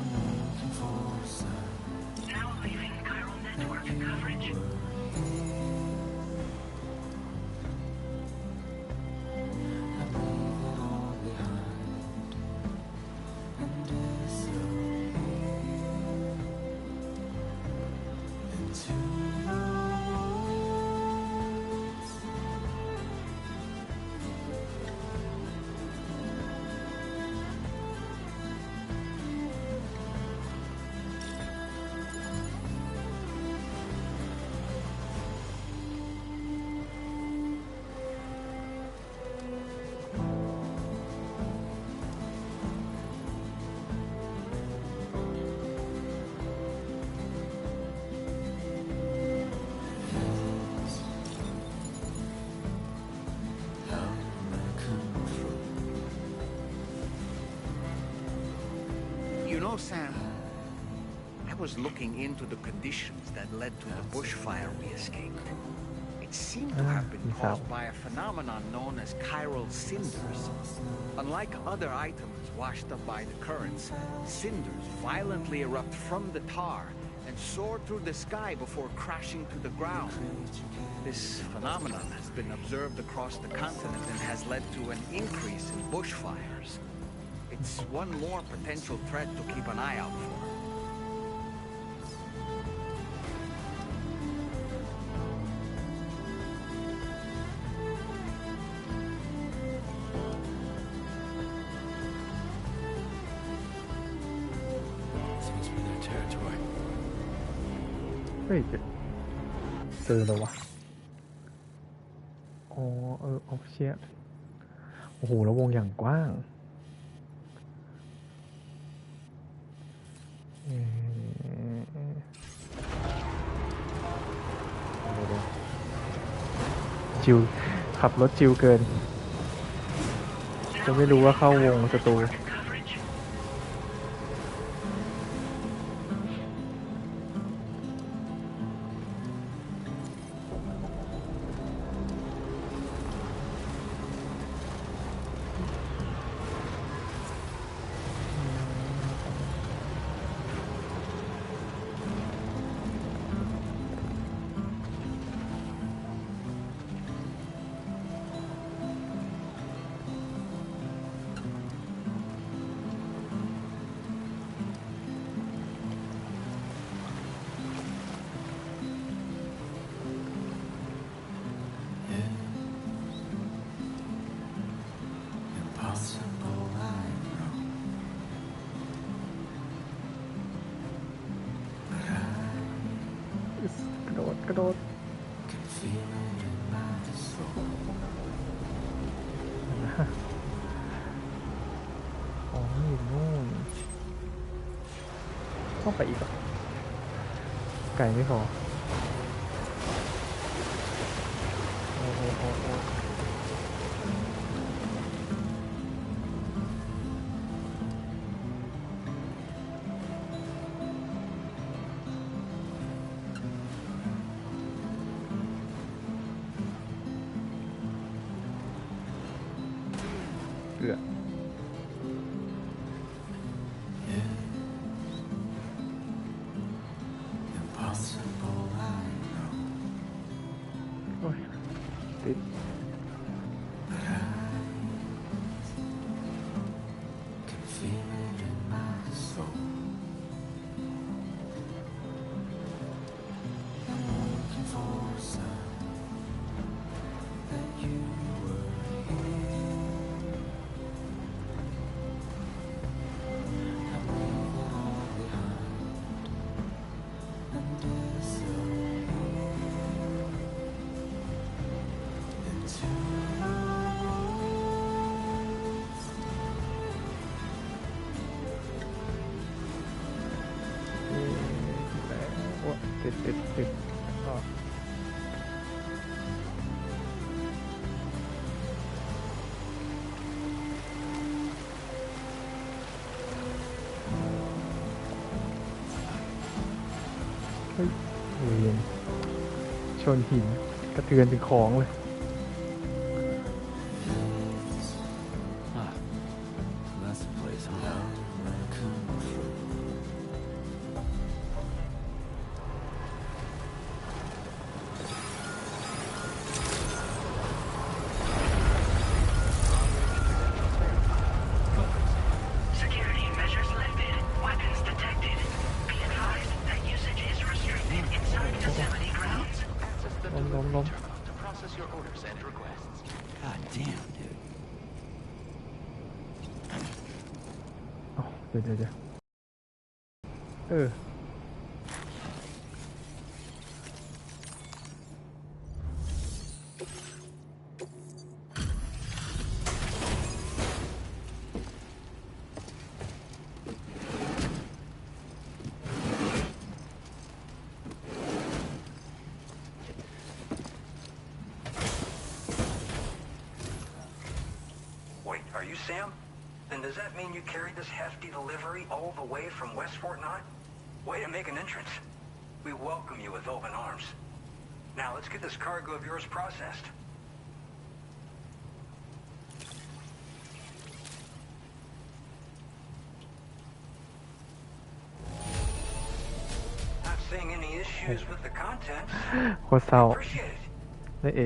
Sam, I was looking into the conditions that led to the bushfire we escaped. It seem to have been caused by a phenomenon known as chiral cinders. Unlike other items washed up by the currents, cinders violently erupt from the tar and soar through the sky before crashing to the ground. This phenomenon has been observed across the continent and has led to an increase in bushfires. It's one more potential threat to keep an eye out for. Seems to be their territory. เฮ้ยเจอแล้ววะอ๋อออฟเชียโอ้โหแล้ววงอย่างกว้างจิวขับรถจิวเกินจะไม่รู้ว่าเข้าวงศัตรูกระโดดอ๋ออยู่นู่นต้องไปอีกอ่ะไก่ไม่พอโอ้เกือบโอ้ยติดติดอ๋อเฮ้ยเวียนชนหินกระเทือนถึงของเลยเดี๋ยวWait, are you Sam? Then does that mean you carried this hefty delivery all the way from West Fort Knott? Way to make an entrance. We welcome you with open arms. Now let's get this cargo of yours processed. Not seeing any issues with the contents. โคตรเศร้า Appreciate it. ได้เอ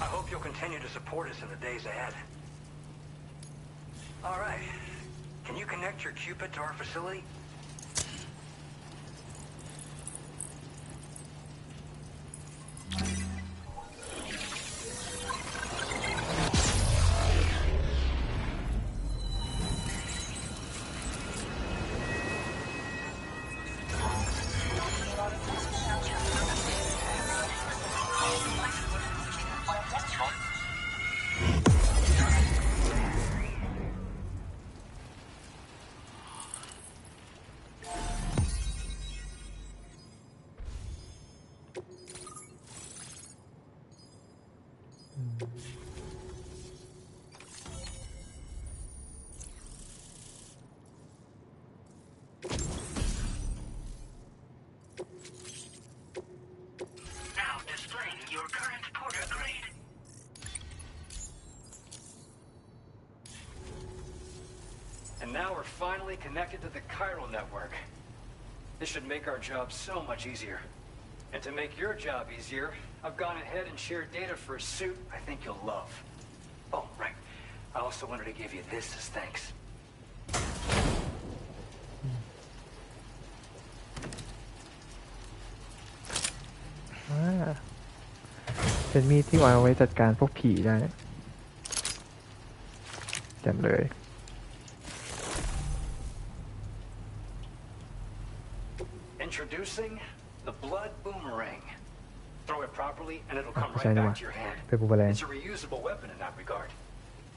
I hope you'll continue to support us in the days ahead. All right. Can you connect your Cupid to our facility? Now displaying your current porter grade. And now we're finally connected to the chiral network. This should make our job so much easier. And to make your job easier, I've gone ahead and shared data for a suit I think you'll love. Oh, right. I also wanted to give you this as thanks. เป็นมีดที่วางเอาไว้จัดการพวกผีได้แจ่มเลย Introducing the blood boomerang. Throw it properly and it'll come ใช่ right นี่ห back ว่า to your hand. เป็นบูมเบอแรง It's a reusable weapon in that regard.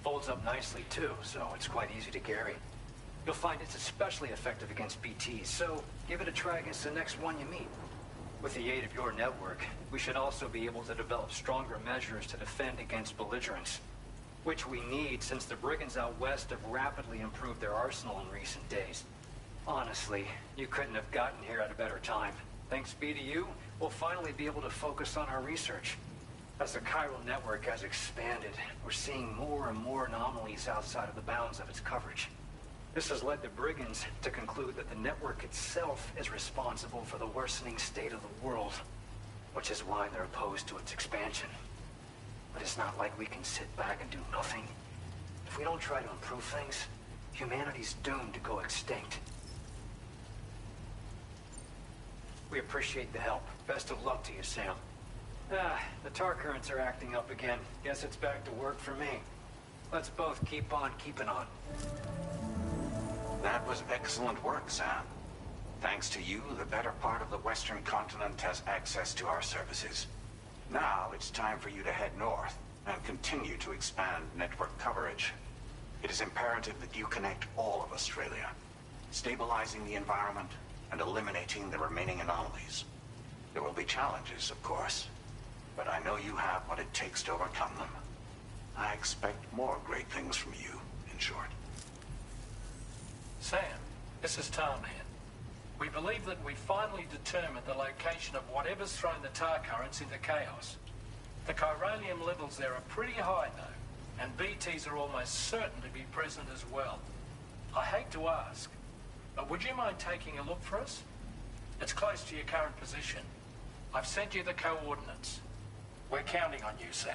Folds up nicely too, so it's quite easy to carry. You'll find it's especially effective against BTs, so give it a try against the next one you meet. With the aid of your network, we should also be able to develop stronger measures to defend against belligerents, which we need since the brigands out west have rapidly improved their arsenal in recent days. Honestly, you couldn't have gotten here at a better time. Thanks be to you, we'll finally be able to focus on our research. As the chiral network has expanded, we're seeing more and more anomalies outside of the bounds of its coverage. This has led the brigands to conclude that the network itself is responsible for the worsening state of the world, which is why they're opposed to its expansion. But it's not like we can sit back and do nothing. If we don't try to improve things, humanity's doomed to go extinct. We appreciate the help. Best of luck to you, Sam. The tar currents are acting up again. Guess it's back to work for me. Let's both keep on keeping on. That was excellent work, Sam. Thanks to you, the better part of the Western continent has access to our services. Now it's time for you to head north and continue to expand network coverage. It is imperative that you connect all of Australia, stabilizing the environment and eliminating the remaining anomalies. There will be challenges, of course, but I know you have what it takes to overcome them. I expect more great things from you, in short. Sam, this is Tarman. We believe that we finally determined the location of whatever's thrown the tar currents into chaos. The chironium levels there are pretty high, though, and BTs are almost certain to be present as well. I hate to ask, but would you mind taking a look for us? It's close to your current position. I've sent you the coordinates. We're counting on you, Sam.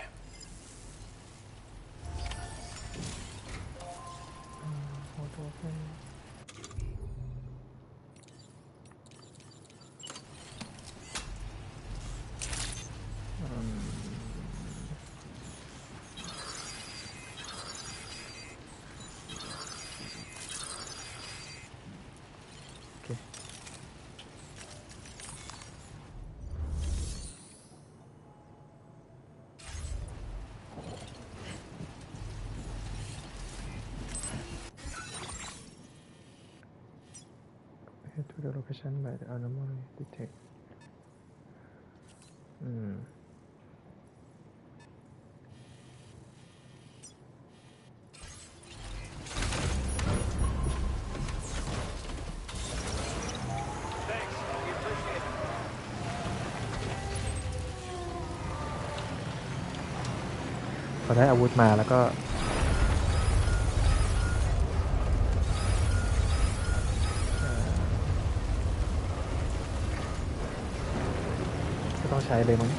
To the location by the anomaly detect. พอได้อาวุธมาแล้วก็ต้องใช้เลยมั้ง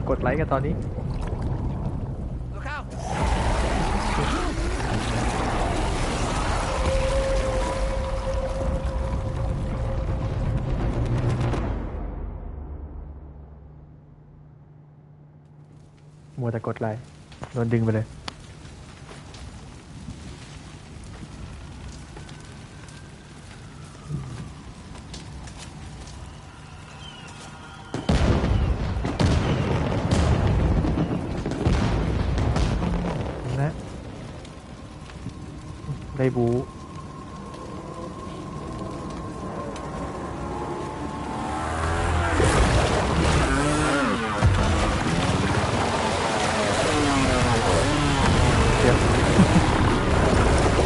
กดไลค์กันตอนนี้มัวแต่กดไลค์โดนดึงไปเลยได้บู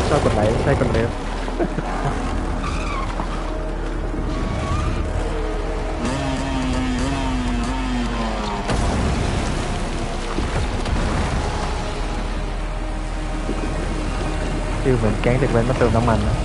ชอบกดไลค์ใช่กดเลิฟคือเหมือนแก๊งเด็กแว้นมาเติมน้ำมันนะ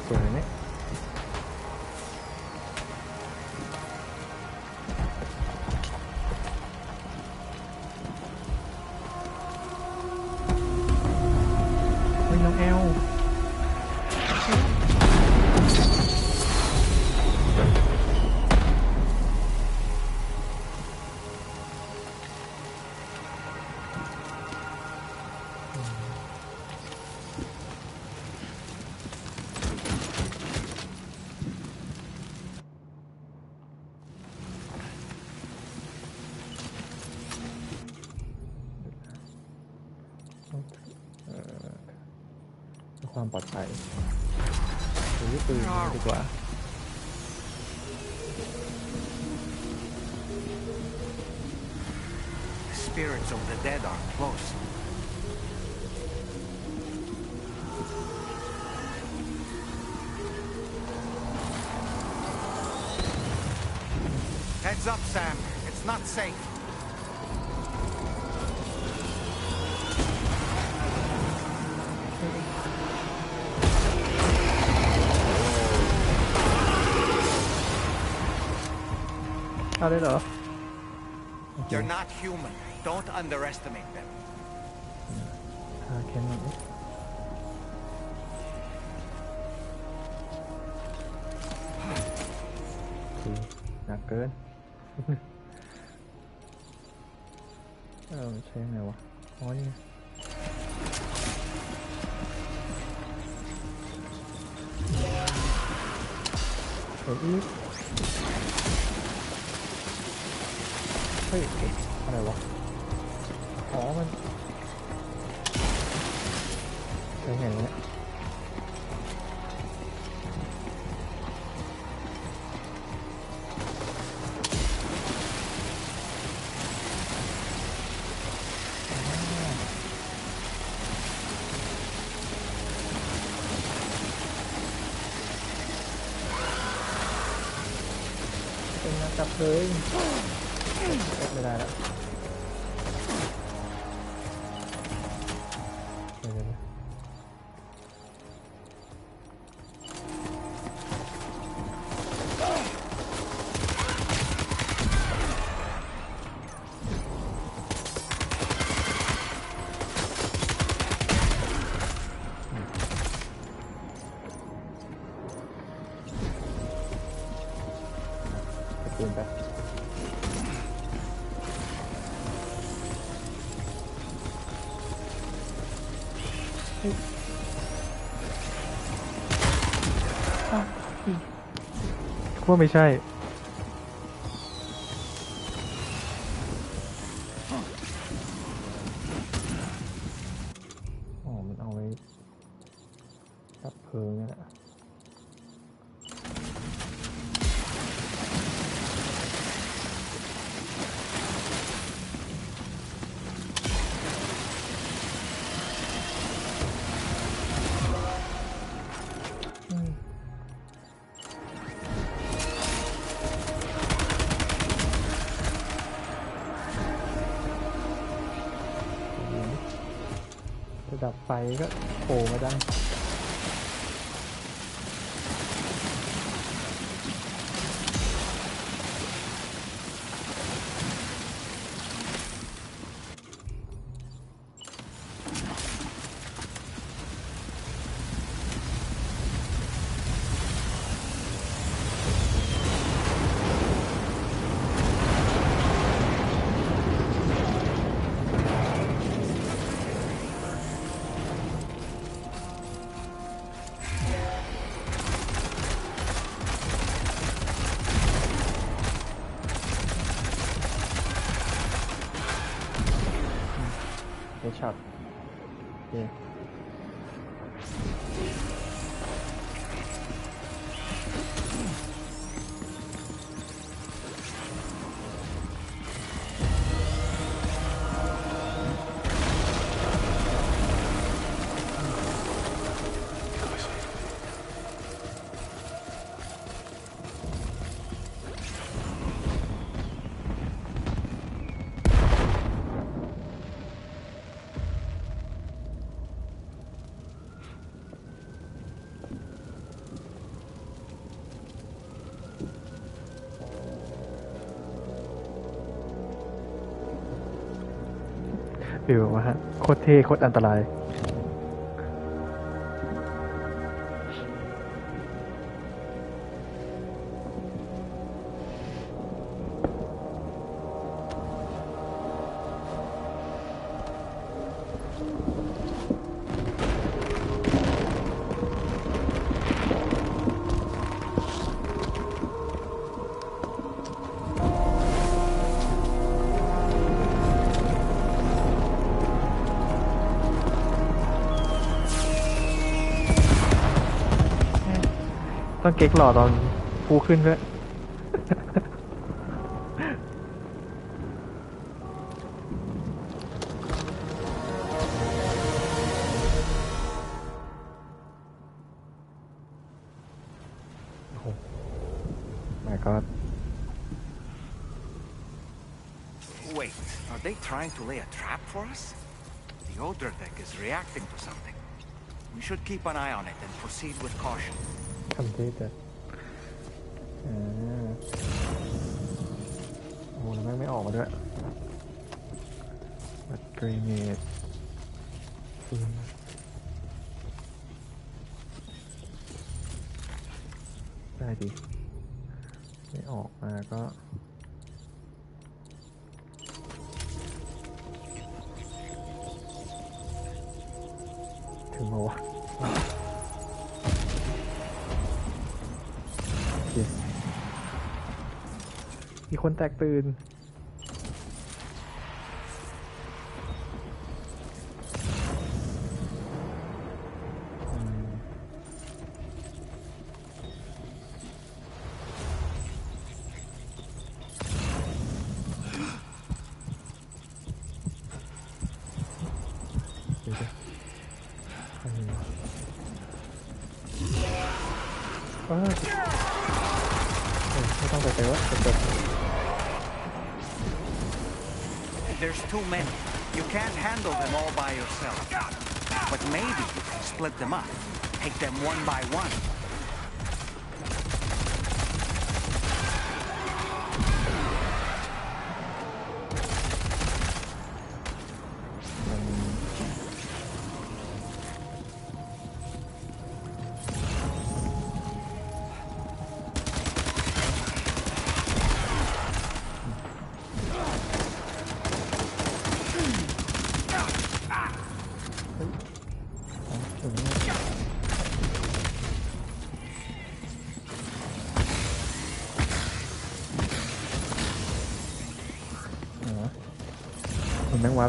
สวยเนี่ย แอลความปลอดภัยหรือปืนดีกว่า Spirits of the dead are close. Heads up, Sam. It's not safe. They're not human. Don't underestimate them. Nặng กิน ใช้ยังไงวะอ๋อนี่เฮ้ยอะไรวะอ๋อมันใช้ไงเนี่ยจับเลยไม่ได้แล้วปืนไปว่าไม่ใช่อ๋อมันเอาไว้ดับเพลิงนี่แหละดับไฟก็โผล่มาได้ช็อตโอเคฟิลว่าโคตรเท่โคตรอันตราย ต้องเก๊กหล่อตอนพูขึ้นด้วยMy God. Wait, are they trying to lay a trap for us? The older deck is reacting to something. We should keep an eye on it and proceed with caution. ทำได้แต่โอ้แล้วแม่งไม่ออกมาด้วยบัตรเกรเนตได้ดิไม่ออกมาก็ถึงมาวะมีคนแตกตื่นไม่ต้องไปวะThere's too many. You can't handle them all by yourself. But maybe you can split them up. Take them one by one.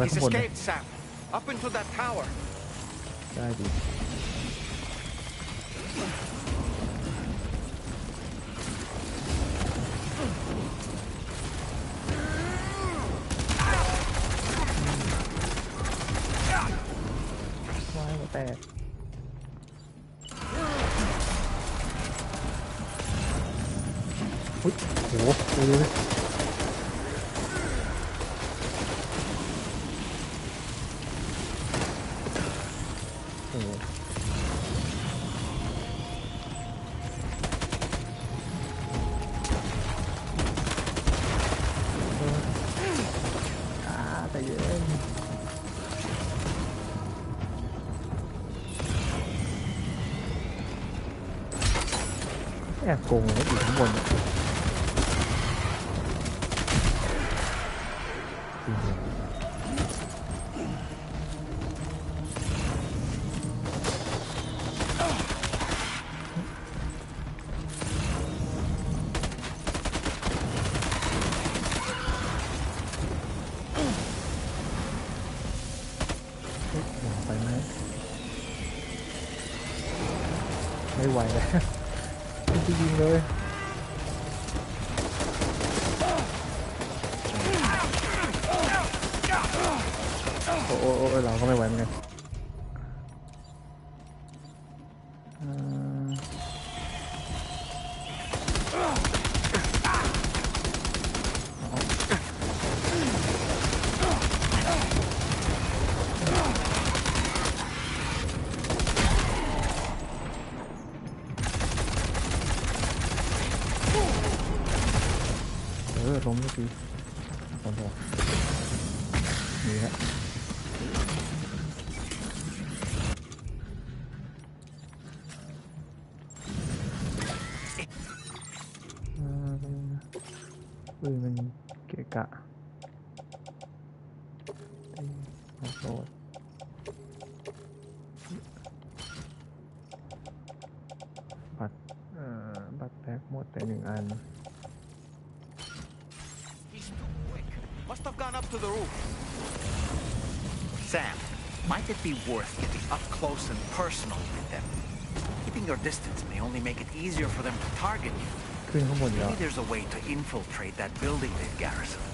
He's escaped, Sam. Up into that tower. ได้ดิว้ายแตกอุ๊ยโหดูดิแอบโกงเลยอยู่ข้างบนไปไหมไม่ไหวแล้วจะยิงเลยโอ้เราก็ไม่ไหวเหมือนกันล้มเมื่อกี้โอ้โหนี่ฮะปืนมันเกะกะขอโทษบัตรแพ็กหมดแต่1 อันMust have gone up to the roof. Sam, might it be worth getting up close and personal with them? Keeping your distance may only make it easier for them to target you. ขึ้นข้างบนแล้ว Maybe there's a way to infiltrate that building they've garrisoned.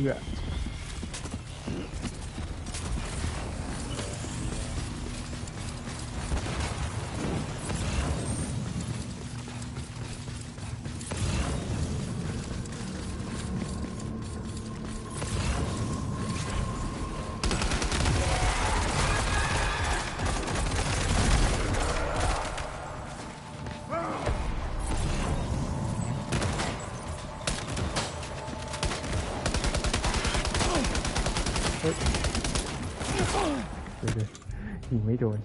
Yeah. ยิงไม่โดน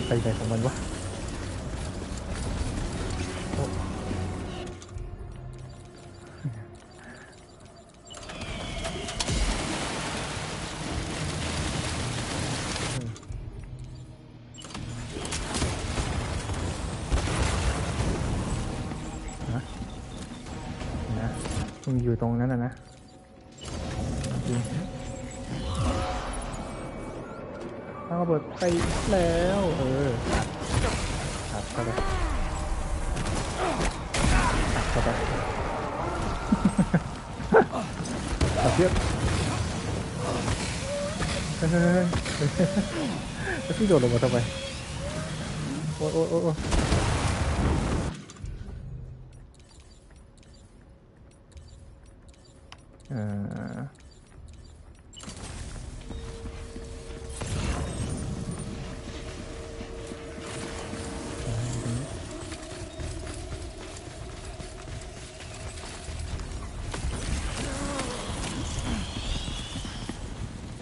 ไปไหนของมันวะนะมึงอยู่ตรงนั้นนะเอาระเบิดไปแล้วอัดเข้าไปเอาเทียบแล้วพี่โดดลงมาทำไมโอ้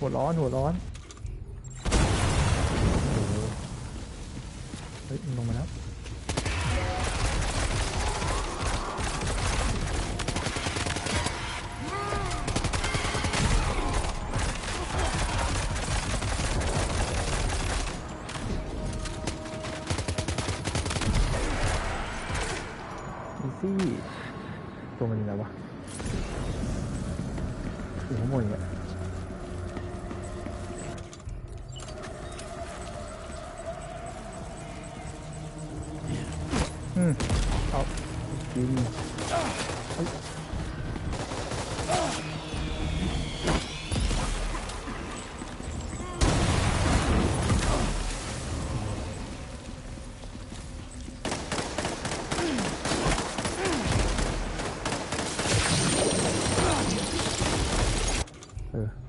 หัวร้อนเฮ้ยลงมาแล้วอีซี่ตัวมันยังไงวะอยู่ข้างบนเนี่ยเอากิน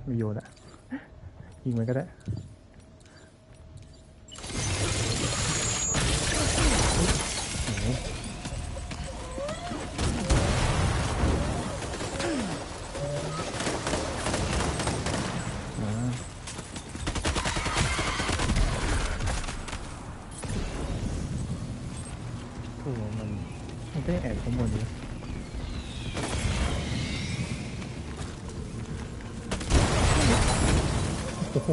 ไม่โยนอะยิงมันก็ได้มันก็ยังแอบข้างบนอยู่โอ้โห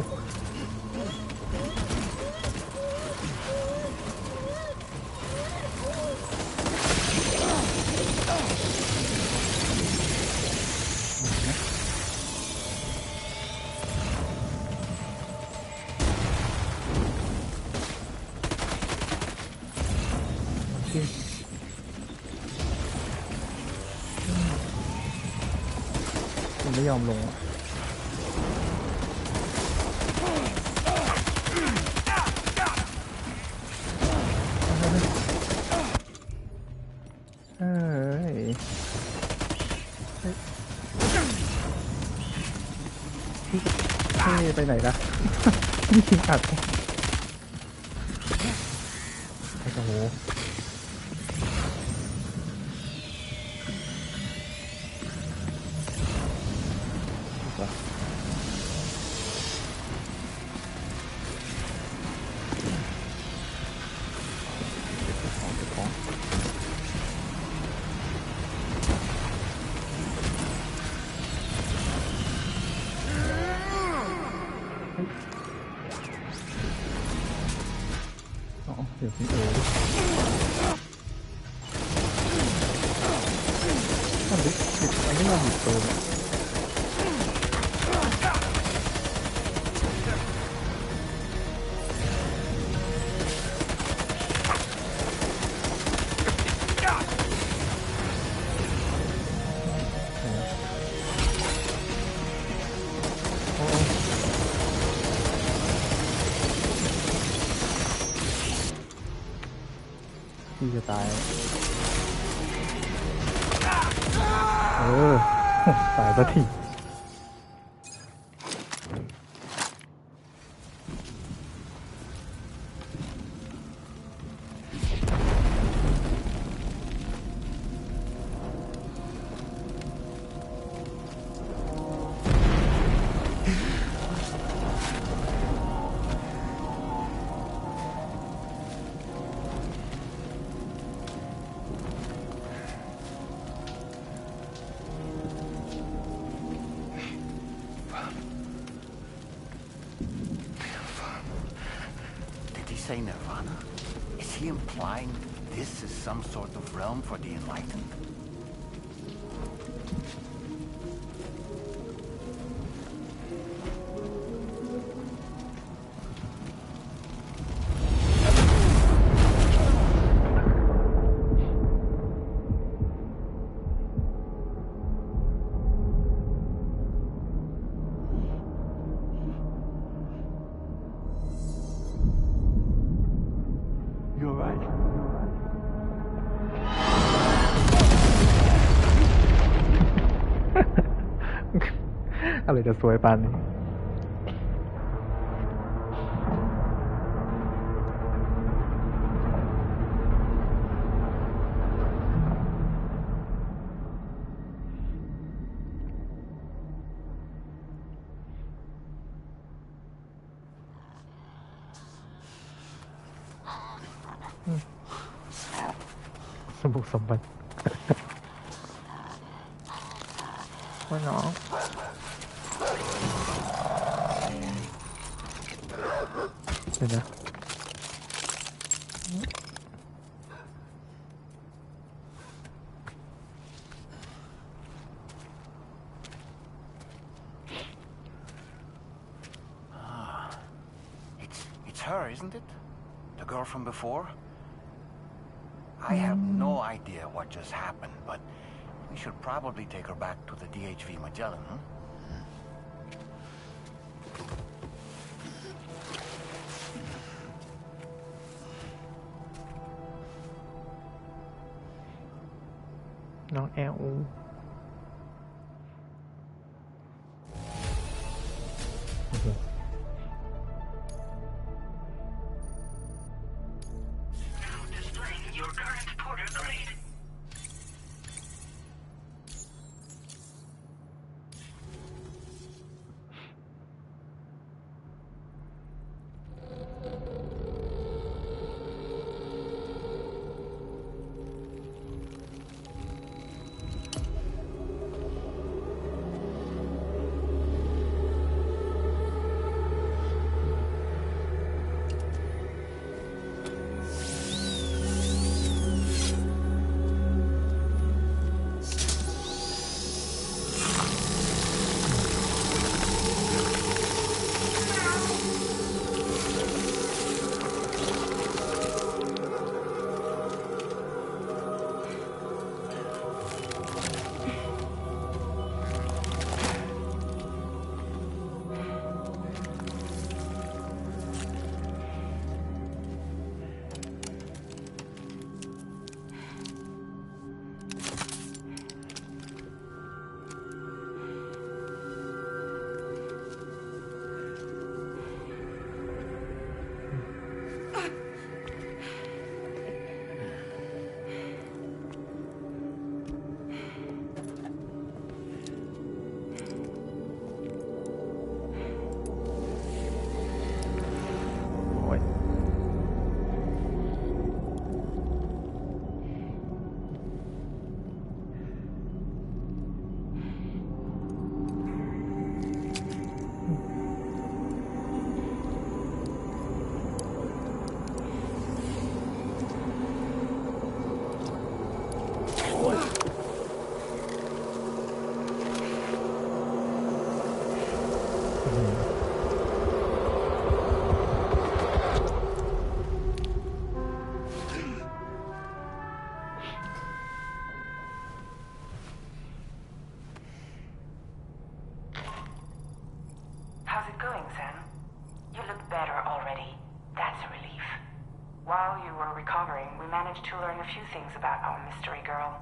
มันไม่ยอมลงอ่ะ เอ้ยพี่ไปไหนล่ะพี่ทิ้งอัดไอ้โหเดี๋ยวพี่อันนี้เราหยิบตัวพี่จะตายตายสักที Say Nirvana? Is he implying this is some sort of realm for the enlightened? You're right. อะไรจะสวยปานนี้สมบุกสมบัติว่าน้องเดี๋ยวนะ It's her, isn't it? The girl from before? I have no idea what just happened, but we should probably take her back to the DHV Magellan, huh? น้องแอล How's it going, Sam? You look better already. That's a relief. While you were recovering, we managed to learn a few things about our mystery girl.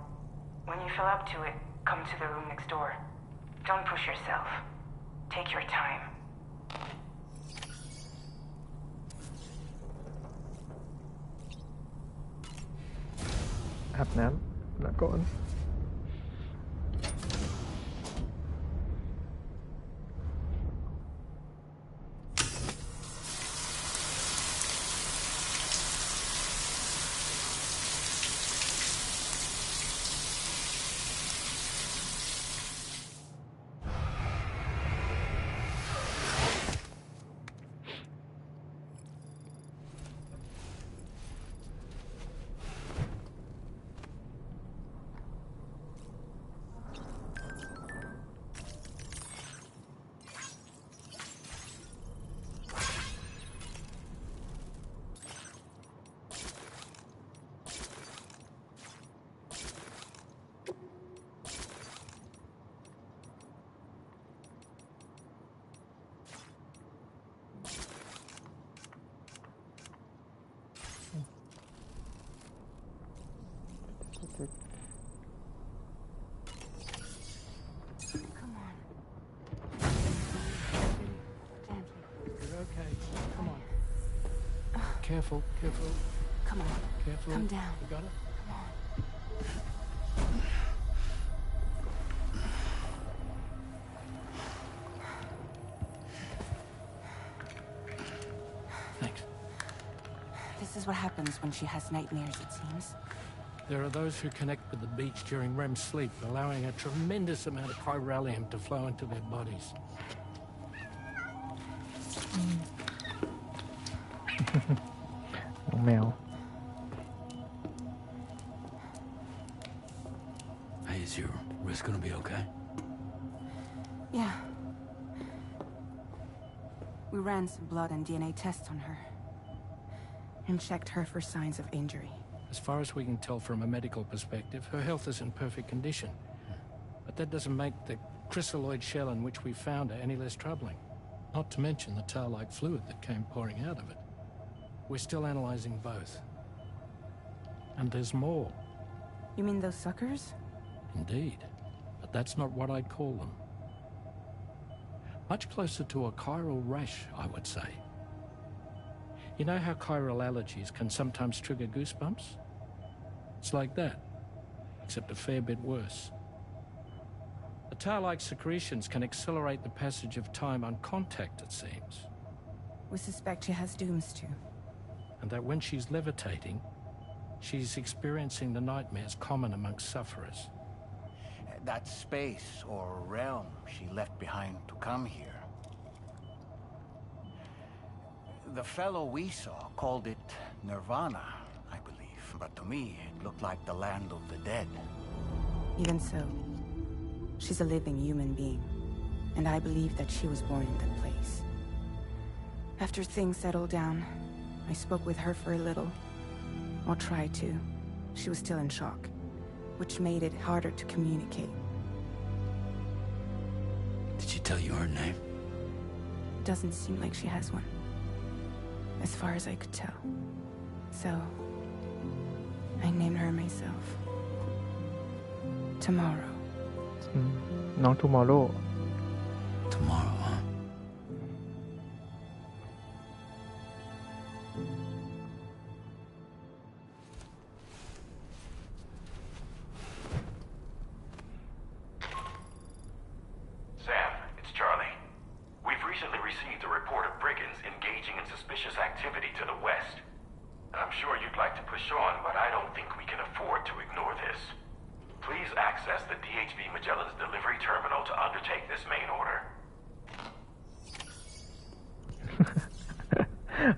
When you feel up to it, come to the room next door. Don't push yourself. Take your time. อาบน้ำแล้วก่อน Come on. Gently. You're okay. Come on. Careful, careful. Come on. Careful. Come down. You got it? Come on. Thanks. This is what happens when she has nightmares, it seems. There are those who connect with the beach during REM sleep, allowing a tremendous amount of chiralium to flow into their bodies. Mèo. Hey, is your wrist gonna be okay? Yeah. We ran some blood and DNA tests on her. And checked her for signs of injury. As far as we can tell from a medical perspective, her health is in perfect condition. But that doesn't make the crystalloid shell in which we found her any less troubling. Not to mention the tar-like fluid that came pouring out of it. We're still analyzing both. And there's more. You mean those suckers? Indeed. But that's not what I'd call them. Much closer to a chiral rash, I would say. You know how chiral allergies can sometimes trigger goosebumps? It's like that, except a fair bit worse. The tar-like secretions can accelerate the passage of time on contact, it seems. We suspect she has dooms too. And that when she's levitating, she's experiencing the nightmares common amongst sufferers. That space or realm she left behind to come here. The fellow we saw called it Nirvana, I believe. But to me, it looked like the land of the dead. Even so, she's a living human being. And I believe that she was born in that place. After things settled down, I spoke with her for a little. Or tried to. She was still in shock, which made it harder to communicate. Did she tell you her name? Doesn't seem like she has one. As far as I could tell. So, I named her myself. Tomorrow. น้อง Tomorrow. Tomorrow, huh? Sam, it's Charlie. We've recently received a report of brigands engaging in suspicious activity to the west. I'm sure you'd like to push on, but I don't think we can afford to ignore this. Please access the DHV Magellan's delivery terminal to undertake this main order.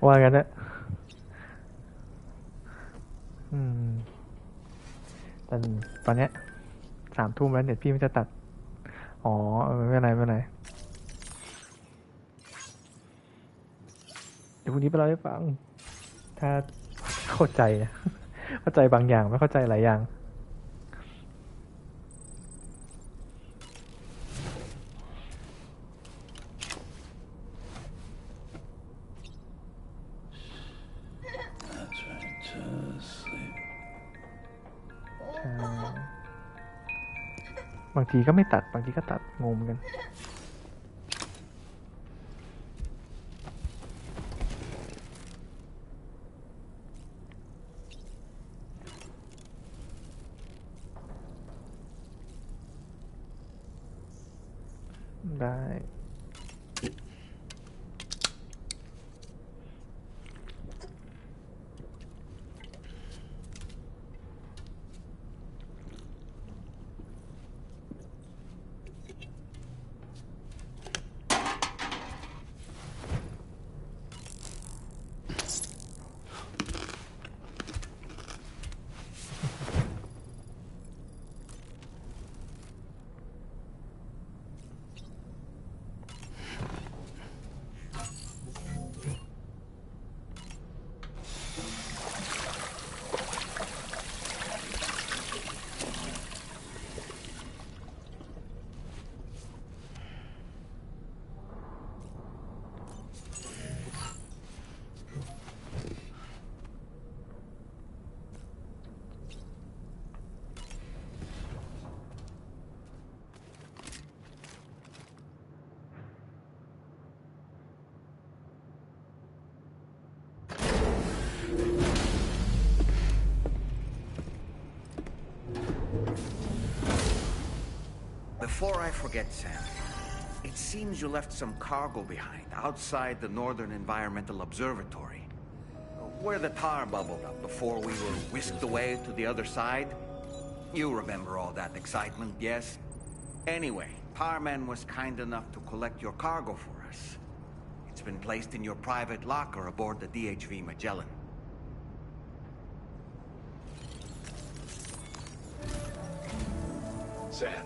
ว่ากันนะ แต่ตอนเนี้ย3 ทุ่มแล้วเน็ตพี่มันจะตัดอ๋อไม่เป็นไรไม่เป็นไรเดี๋ยวพรุ่งนี้ไปเล่าให้ฟังถ้าเข้าใจนะ เข้าใจบางอย่างไม่เข้าใจหลายอย่างบางทีก็ไม่ตัดบางทีก็ตัดงงกันได้ Before I forget, Sam, it seems you left some cargo behind outside the Northern Environmental Observatory, where the tar bubbled up before we were whisked away to the other side. You remember all that excitement, yes? Anyway, Tarman was kind enough to collect your cargo for us. It's been placed in your private locker aboard the DHV Magellan. Sam,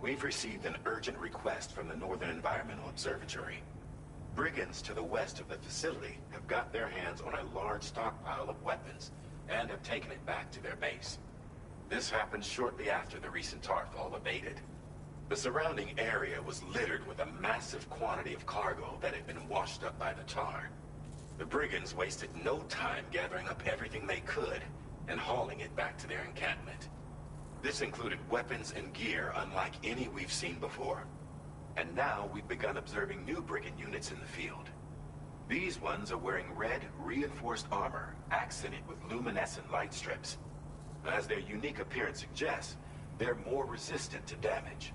we've received an urgent request from the Northern Environmental Observatory. Brigands to the west of the facility have got their hands on a large stockpile of weapons and have taken it back to their base. This happened shortly after the recent Tarfall abated. The surrounding area was littered with a massive quantity of cargo that had been washed up by the tar. The brigands wasted no time gathering up everything they could and hauling it back to their encampment. This included weapons and gear unlike any we've seen before. And now we've begun observing new brigand units in the field. These ones are wearing red, reinforced armor, accented with luminescent light strips. As their unique appearance suggests, they're more resistant to damage.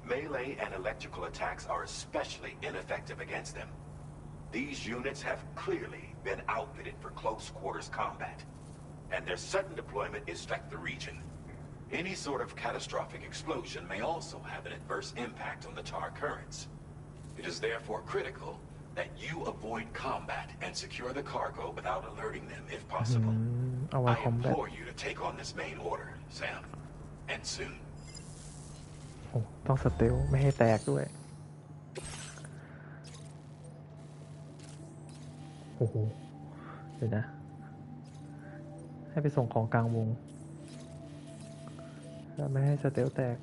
Melee and electrical attacks are especially ineffective against them. These units have clearly been outfitted for close quarters combat, and their sudden deployment is struck the region. Any sort of catastrophic explosion may also have an adverse impact on the tar currents. It is therefore critical that you avoid combat and secure the cargo without alerting them if possible. I implore you to take on this main order, Sam, and soon. โอ้ต้องสเตลไม่ให้แตกด้วยโอ้โหเดี๋ยวนะให้ไปส่งของกลางวงแล้วไม่ให้สเตลแตก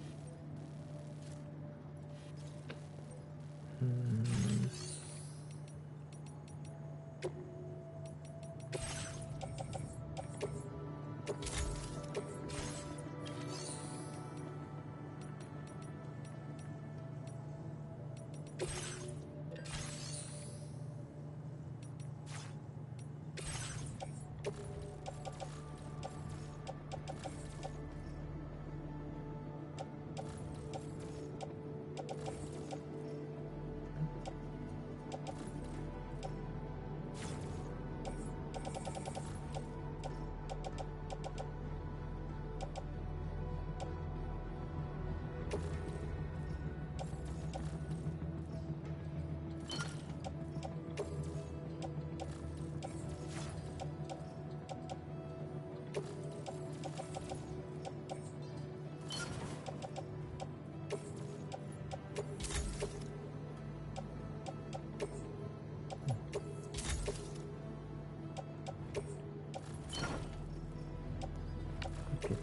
ผิด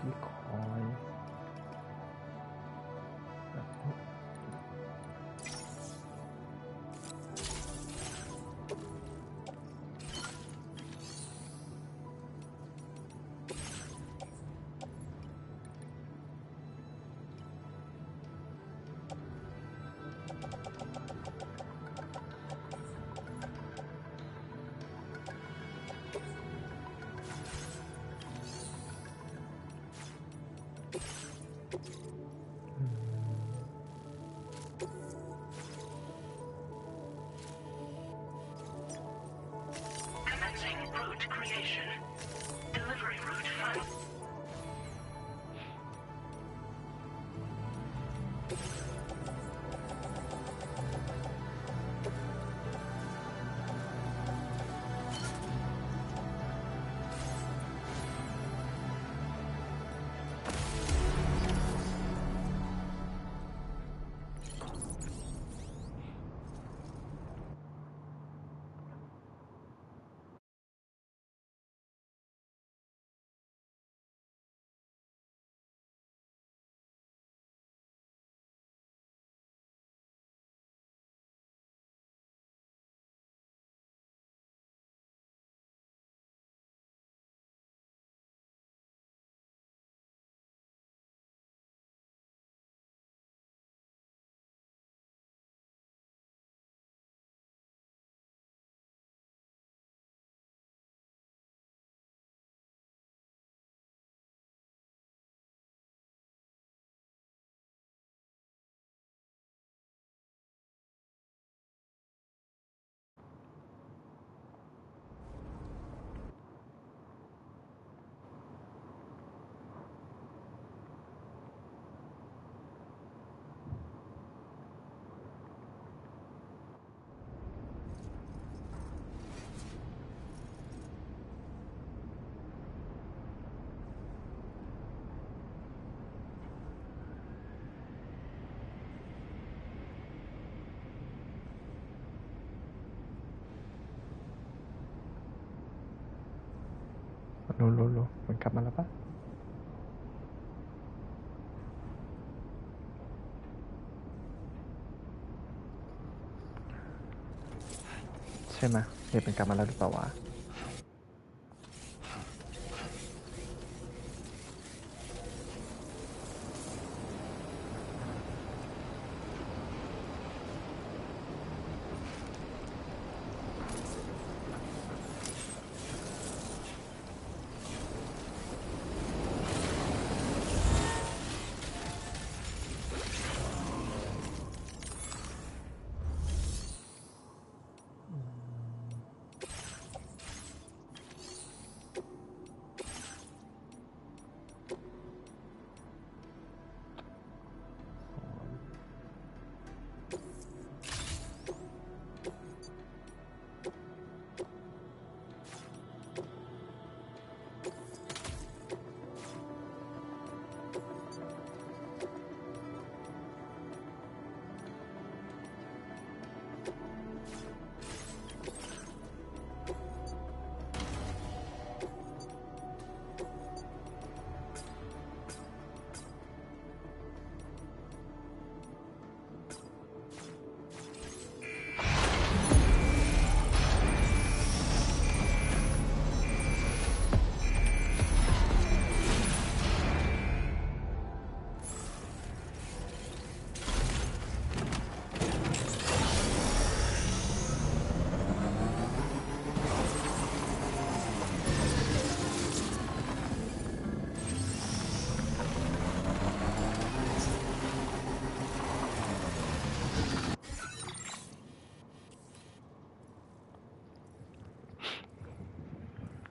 ที่คอยCommencing route creation. Delivering route 5.โลมันกลับมาแล้วปะใช่ไหมเห็นมันกลับมาแล้วหรือเปล่าวะ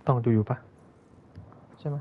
ต้องดูอยู่ปะ ช่ไหม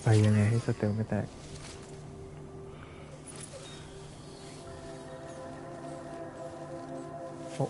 ไปยังไงให้สเตลไม่แตกโอ้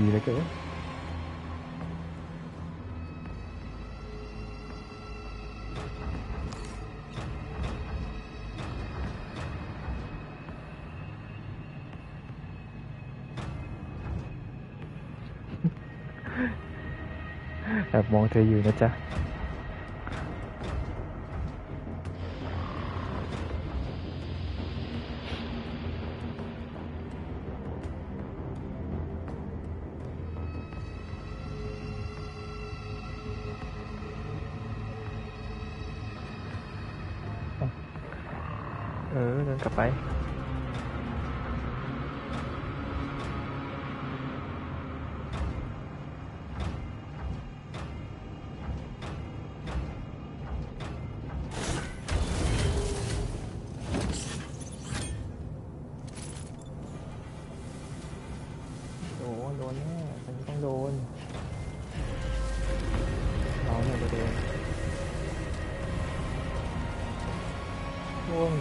ดีเลยเกินแอบมองเธออยู่นะจ๊ะเดินกลับไปโดนแน่ฉันต้องโดนเราเนี่ยจะโดนโอ้ย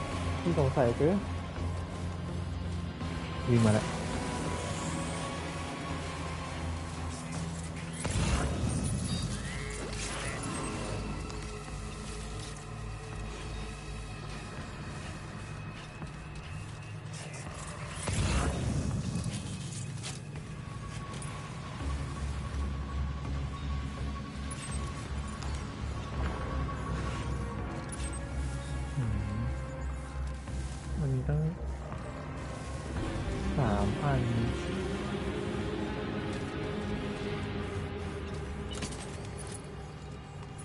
ที่สงสัยคือวิ่งมาแล้ว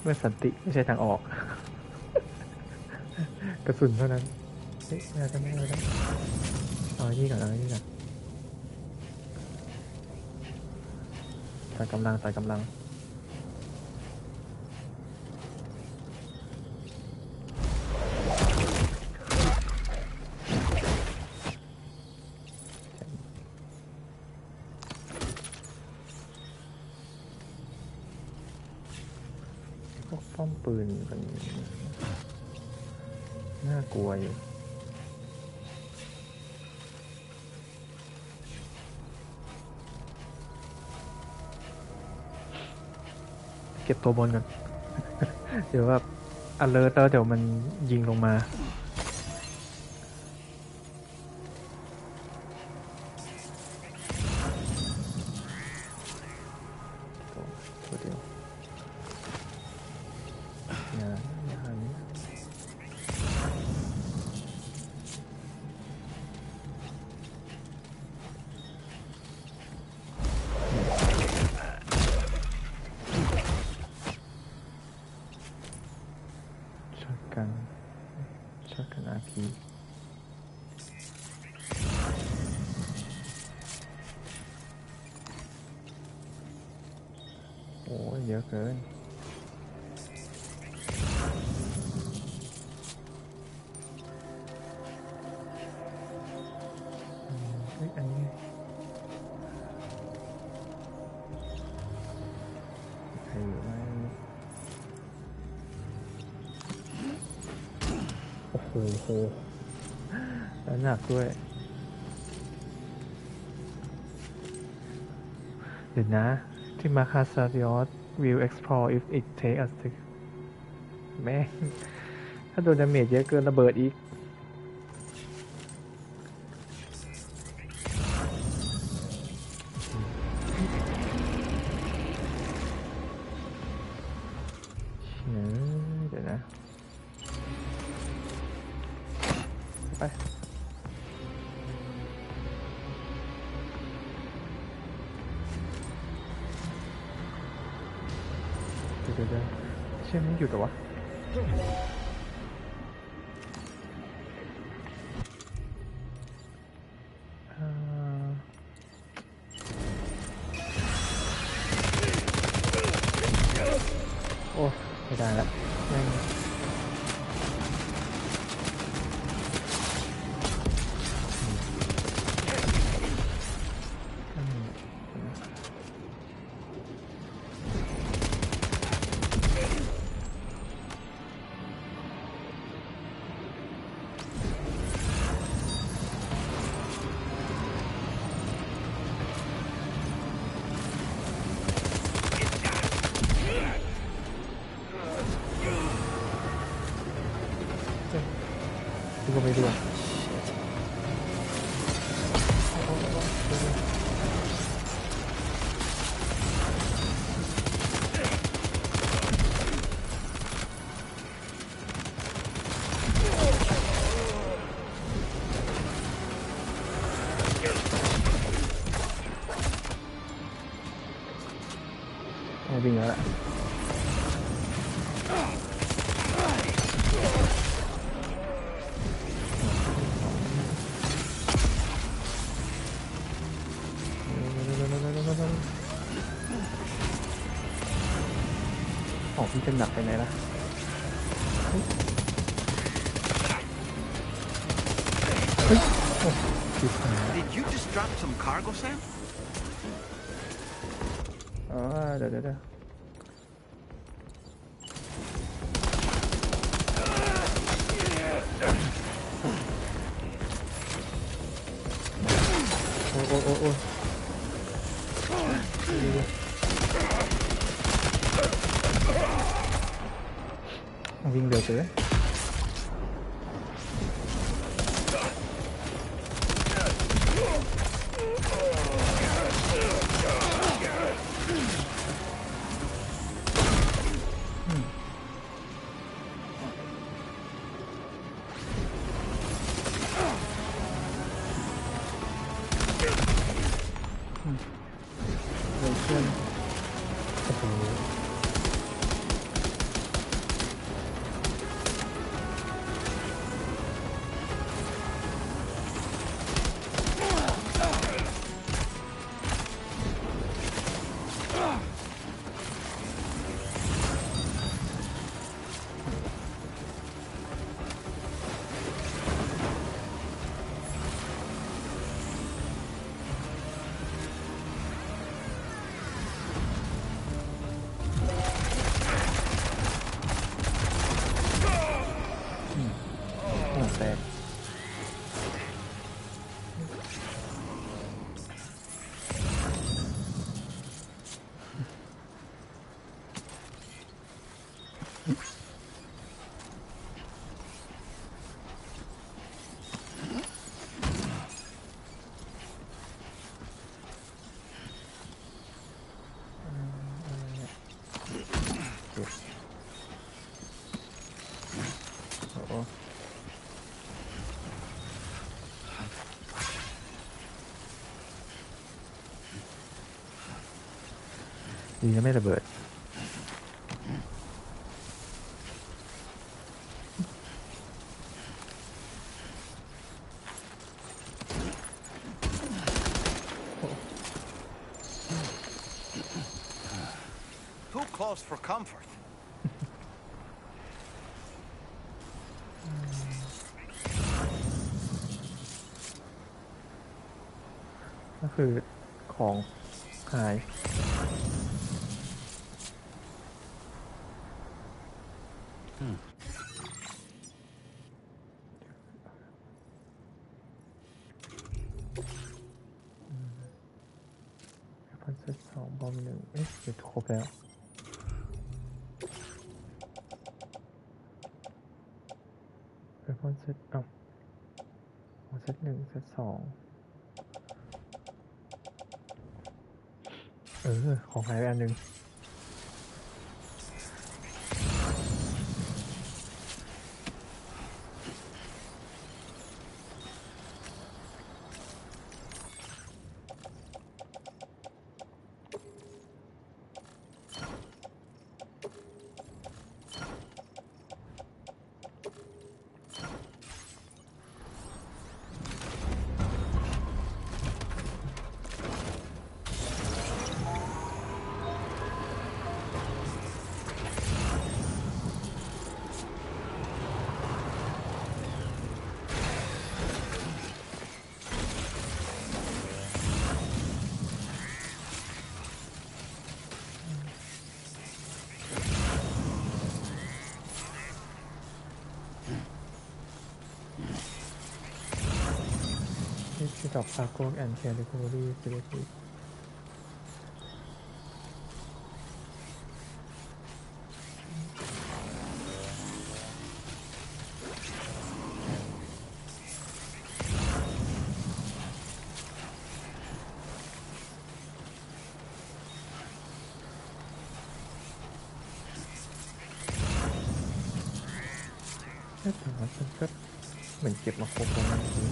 เมื่อสันติไม่ใช่ทางออก กระสุนเท่านั้นเฮ้ยไม่ได้เอาที่ก่อนใส่กำลังพวกป้อมปืนมันน่ากลัวอยู่เก็บตัวบนกัน เดี๋ยวแบบalertแล้วเดี๋ยวมันยิงลงมาตัวเดียวอย่าหันช็อตกันอาพีโอ้ยเยอะเกินอันนี้ใครอยู่ไหมโอ้โหแล้วหนักด้วยเดี๋ยวนะที่มาคาซาดิออส will explore if it take us to แม่งถ้าโดนดาเมจเยอะเกินระเบิดอีกเดี๋ยวนะไปเดี๋ยวเชื่อมไม่หยุดเหรอวะโอ้ไม่ได้ละก็ไม่ด้วยวิ่งแล้วล่ะพี่จะหนักไปไหนล่ะ Did you just drop some cargo, Sam? เดี๋ยวโอ้วิ่งเร็วเกิน ดีนะไม่ระเบิดToo close for comfort. ก็คือของหายพันเซต2บอม1เอ๊ะเดี๋ยวครบแล้วเป็นพันเซตเซต1เซต2ของหายไปอันหนึ่งที่ดอกซาโก้แอนด์แคริโคอรี่ซิลิติแต่ว่าฉันก็เหมือนเก็บมาครบแล้วนะจริง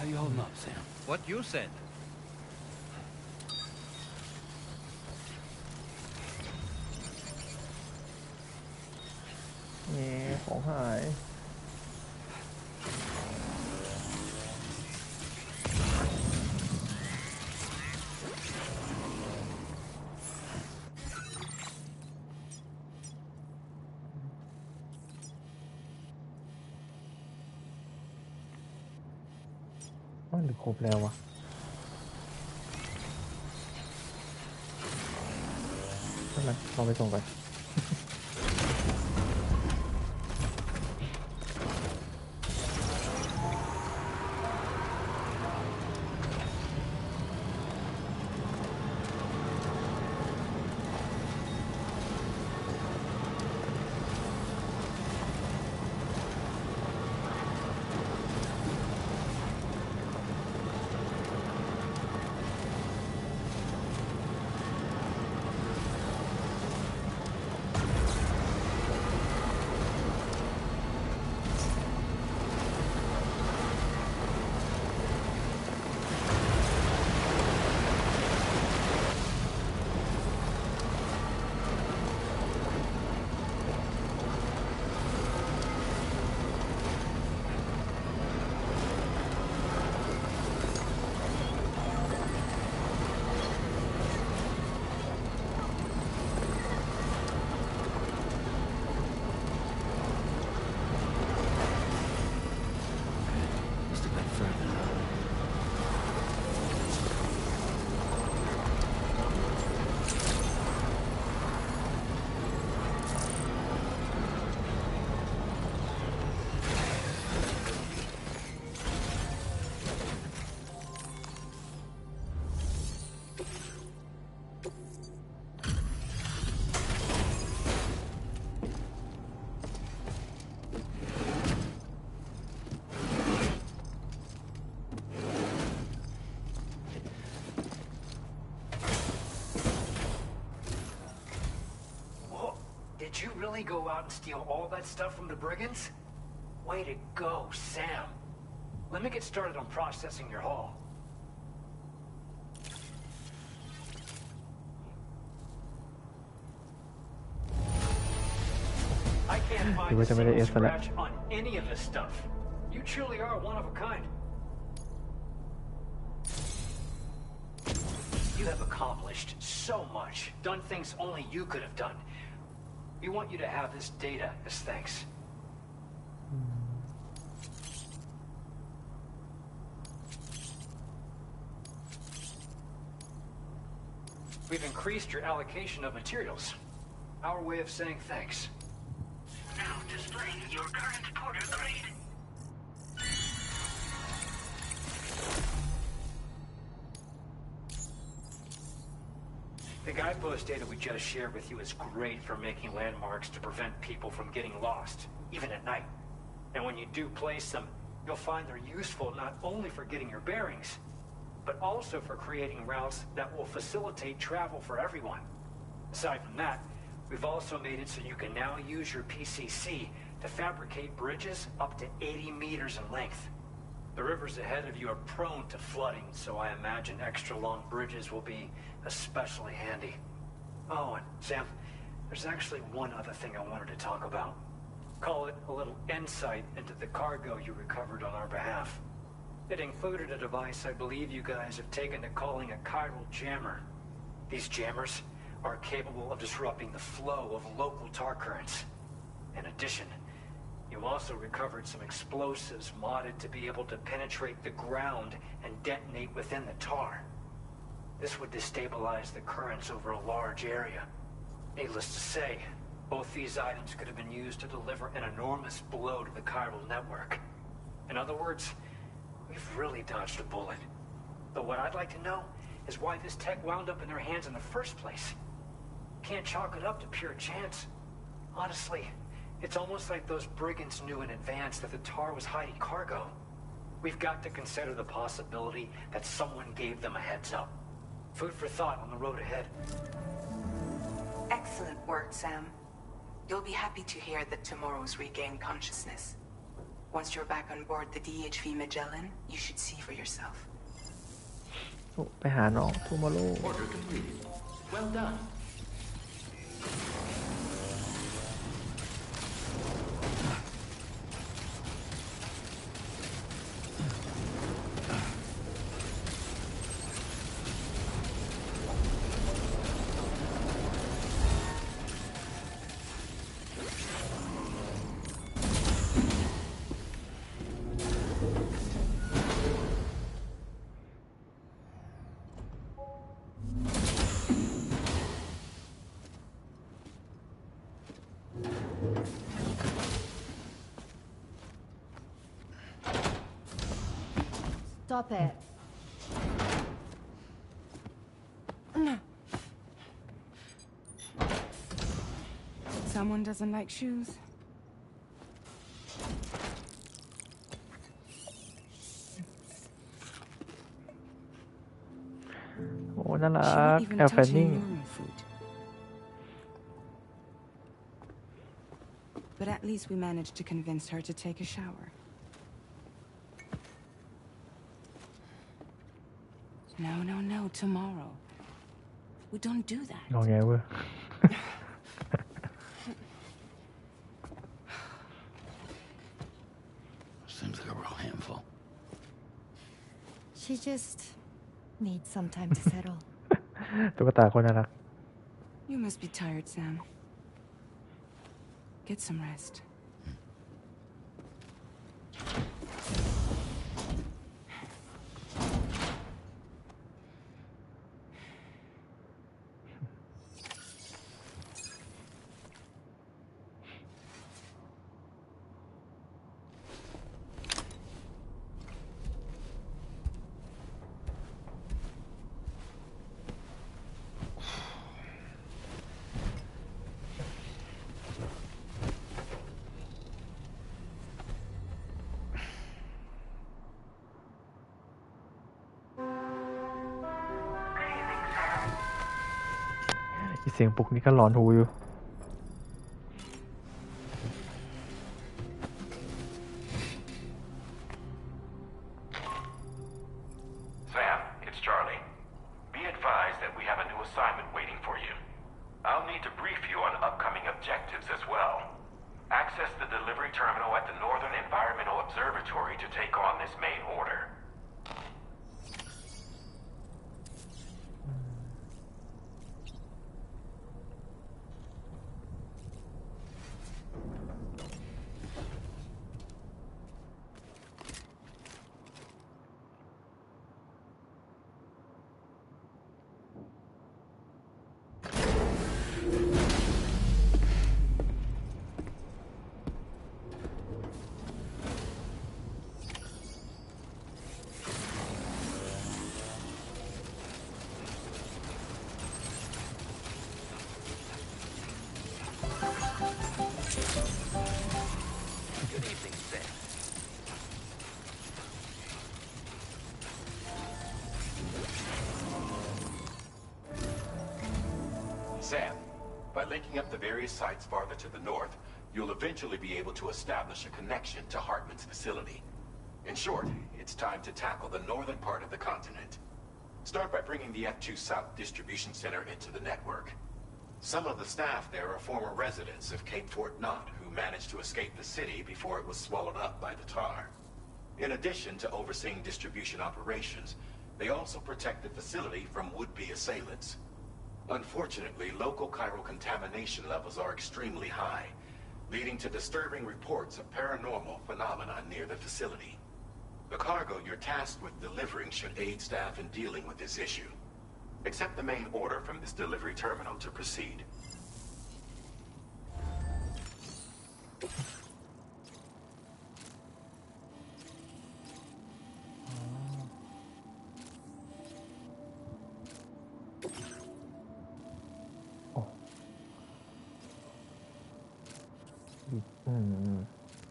How you holding up, Sam? What you said. นี่ของหายหรือครบแล้ววะนั่นแหละลองไปส่งก่อน โ Did you really go out and steal all that stuff from the brigands? Way to go, Sam. Let me get started on processing your haul. I can't find a single scratch on any of this stuff. You truly are one of a kind. You have accomplished so much, done things only you could have done. We want you to have this data as thanks. We've increased your allocation of materials. Our way of saying thanks. Now displaying your current porter grade. The guidepost data we just shared with you is great for making landmarks to prevent people from getting lost, even at night. And when you do place them, you'll find they're useful not only for getting your bearings, but also for creating routes that will facilitate travel for everyone. Aside from that, we've also made it so you can now use your PCC to fabricate bridges up to 80 meters in length. The rivers ahead of you are prone to flooding, so I imagine extra long bridges will be especially handy. Oh, and Sam, there's actually one other thing I wanted to talk about. Call it a little insight into the cargo you recovered on our behalf. It included a device I believe you guys have taken to calling a chiral jammer. These jammers are capable of disrupting the flow of local tar currents. In addition, you also recovered some explosives modded to be able to penetrate the ground and detonate within the tar. This would destabilize the currents over a large area. Needless to say, both these items could have been used to deliver an enormous blow to the chiral network. In other words, we've really dodged a bullet. But what I'd like to know is why this tech wound up in their hands in the first place. Can't chalk it up to pure chance. Honestly, it's almost like those brigands knew in advance that the tar was hiding cargo. We've got to consider the possibility that someone gave them a heads up. Food for thought on the road ahead. Excellent work, Sam. You'll be happy to hear that tomorrow's regained consciousness. Once you're back on board the DHV Magellan, you should see for yourself. ไปหาน้อง tomorrow. Order completed. Well done. Stop it. Someone doesn't like shoes. โอ้น่ารัก She won't even แอลแฟน touch นิ่ง any normal food. But at least we managed to convince her to take a shower. No, tomorrow. We don't do that. งอแงเว้ย Seems like a real handful. She just needs some time to settle. ตุ๊กตาคนน่ารัก You must be tired, Sam. Get some rest. Good evening, Sam. อีเสียงปลุกนี่ก็หลอนหูอยู่ agree to take on this main order. Good evening, Sam. Sam, by linking up the various sites farther to the north, you'll eventually be able to establish a connection to Hartman's facility. In short, it's time to tackle the northern part of the continent. Start by bringing the F2 South Distribution Center into the network. Some of the staff there are former residents of Cape Fort Knott who managed to escape the city before it was swallowed up by the tar. In addition to overseeing distribution operations, they also protect the facility from would-be assailants. Unfortunately, local chiral contamination levels are extremely high, leading to disturbing reports of paranormal phenomena near the facility. The cargo you're tasked with delivering should aid staff in dealing with this issue. Accept the main order from this delivery terminal to proceed.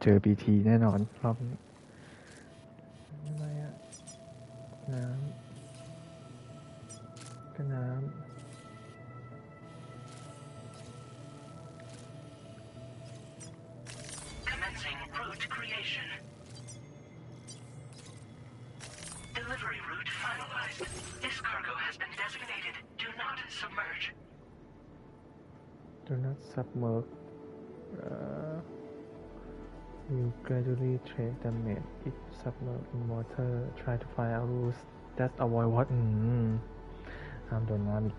เจอ BT แน่นอนรอบนี้อะไรอะน้ำก็น้ำ Commencing route creation. Delivery route finalized. This cargo has been designated Do Not Submerge. Do not submerge. You gradually trade damage if submerged in water. Try to find out rules that avoid what ห้ามโดนน้ำอีก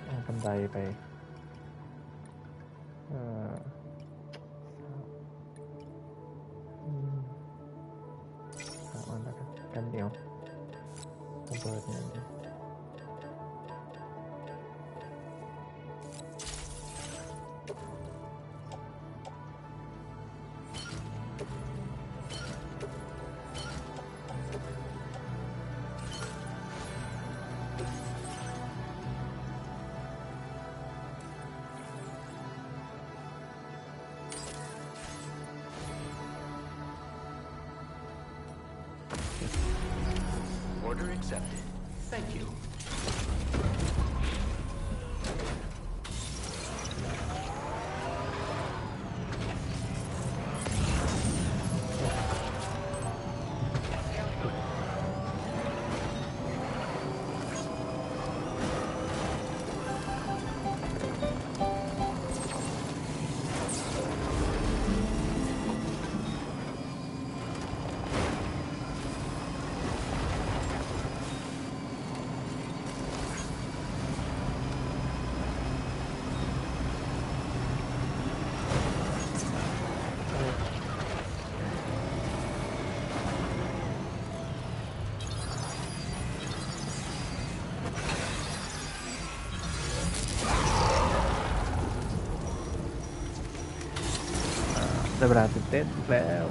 เอาบันไดไปหาอันแล้วกันเดียวระเบิดเนี่ยOrder accepted. Thank you. เวลาตื่นเต้นอีกแล้ว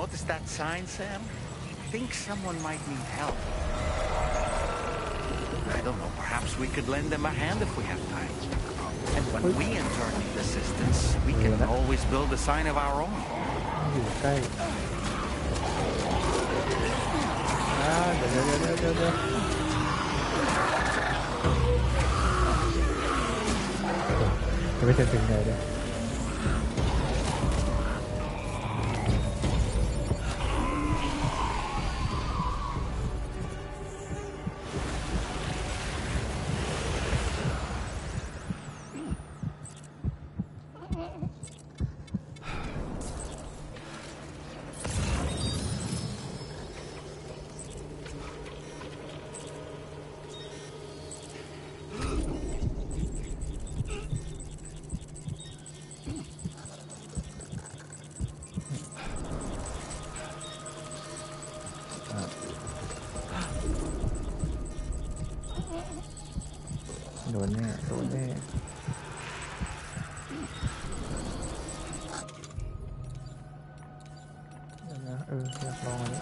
Notice that sign, Sam? I think someone might need help. I don't know, perhaps we could lend them a hand if we have time. And when we in turn need assistance, we can always build a sign of our own. อยู่ใกล้เดี๋ยวจะไม่ถึงไหนเลยโดนแน่เดี๋ยวนะอยากลองอันนี้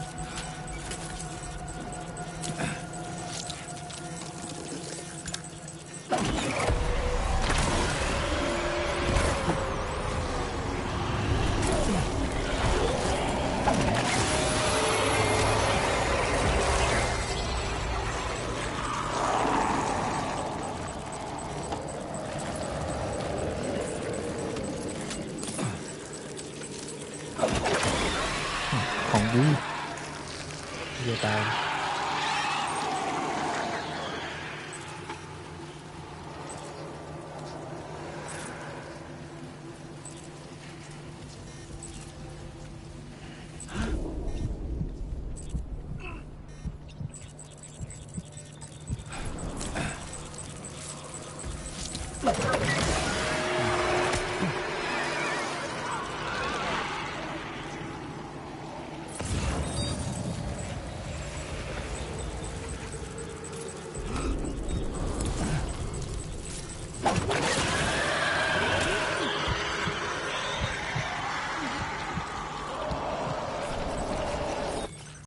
ของดีเดี๋ยวตาย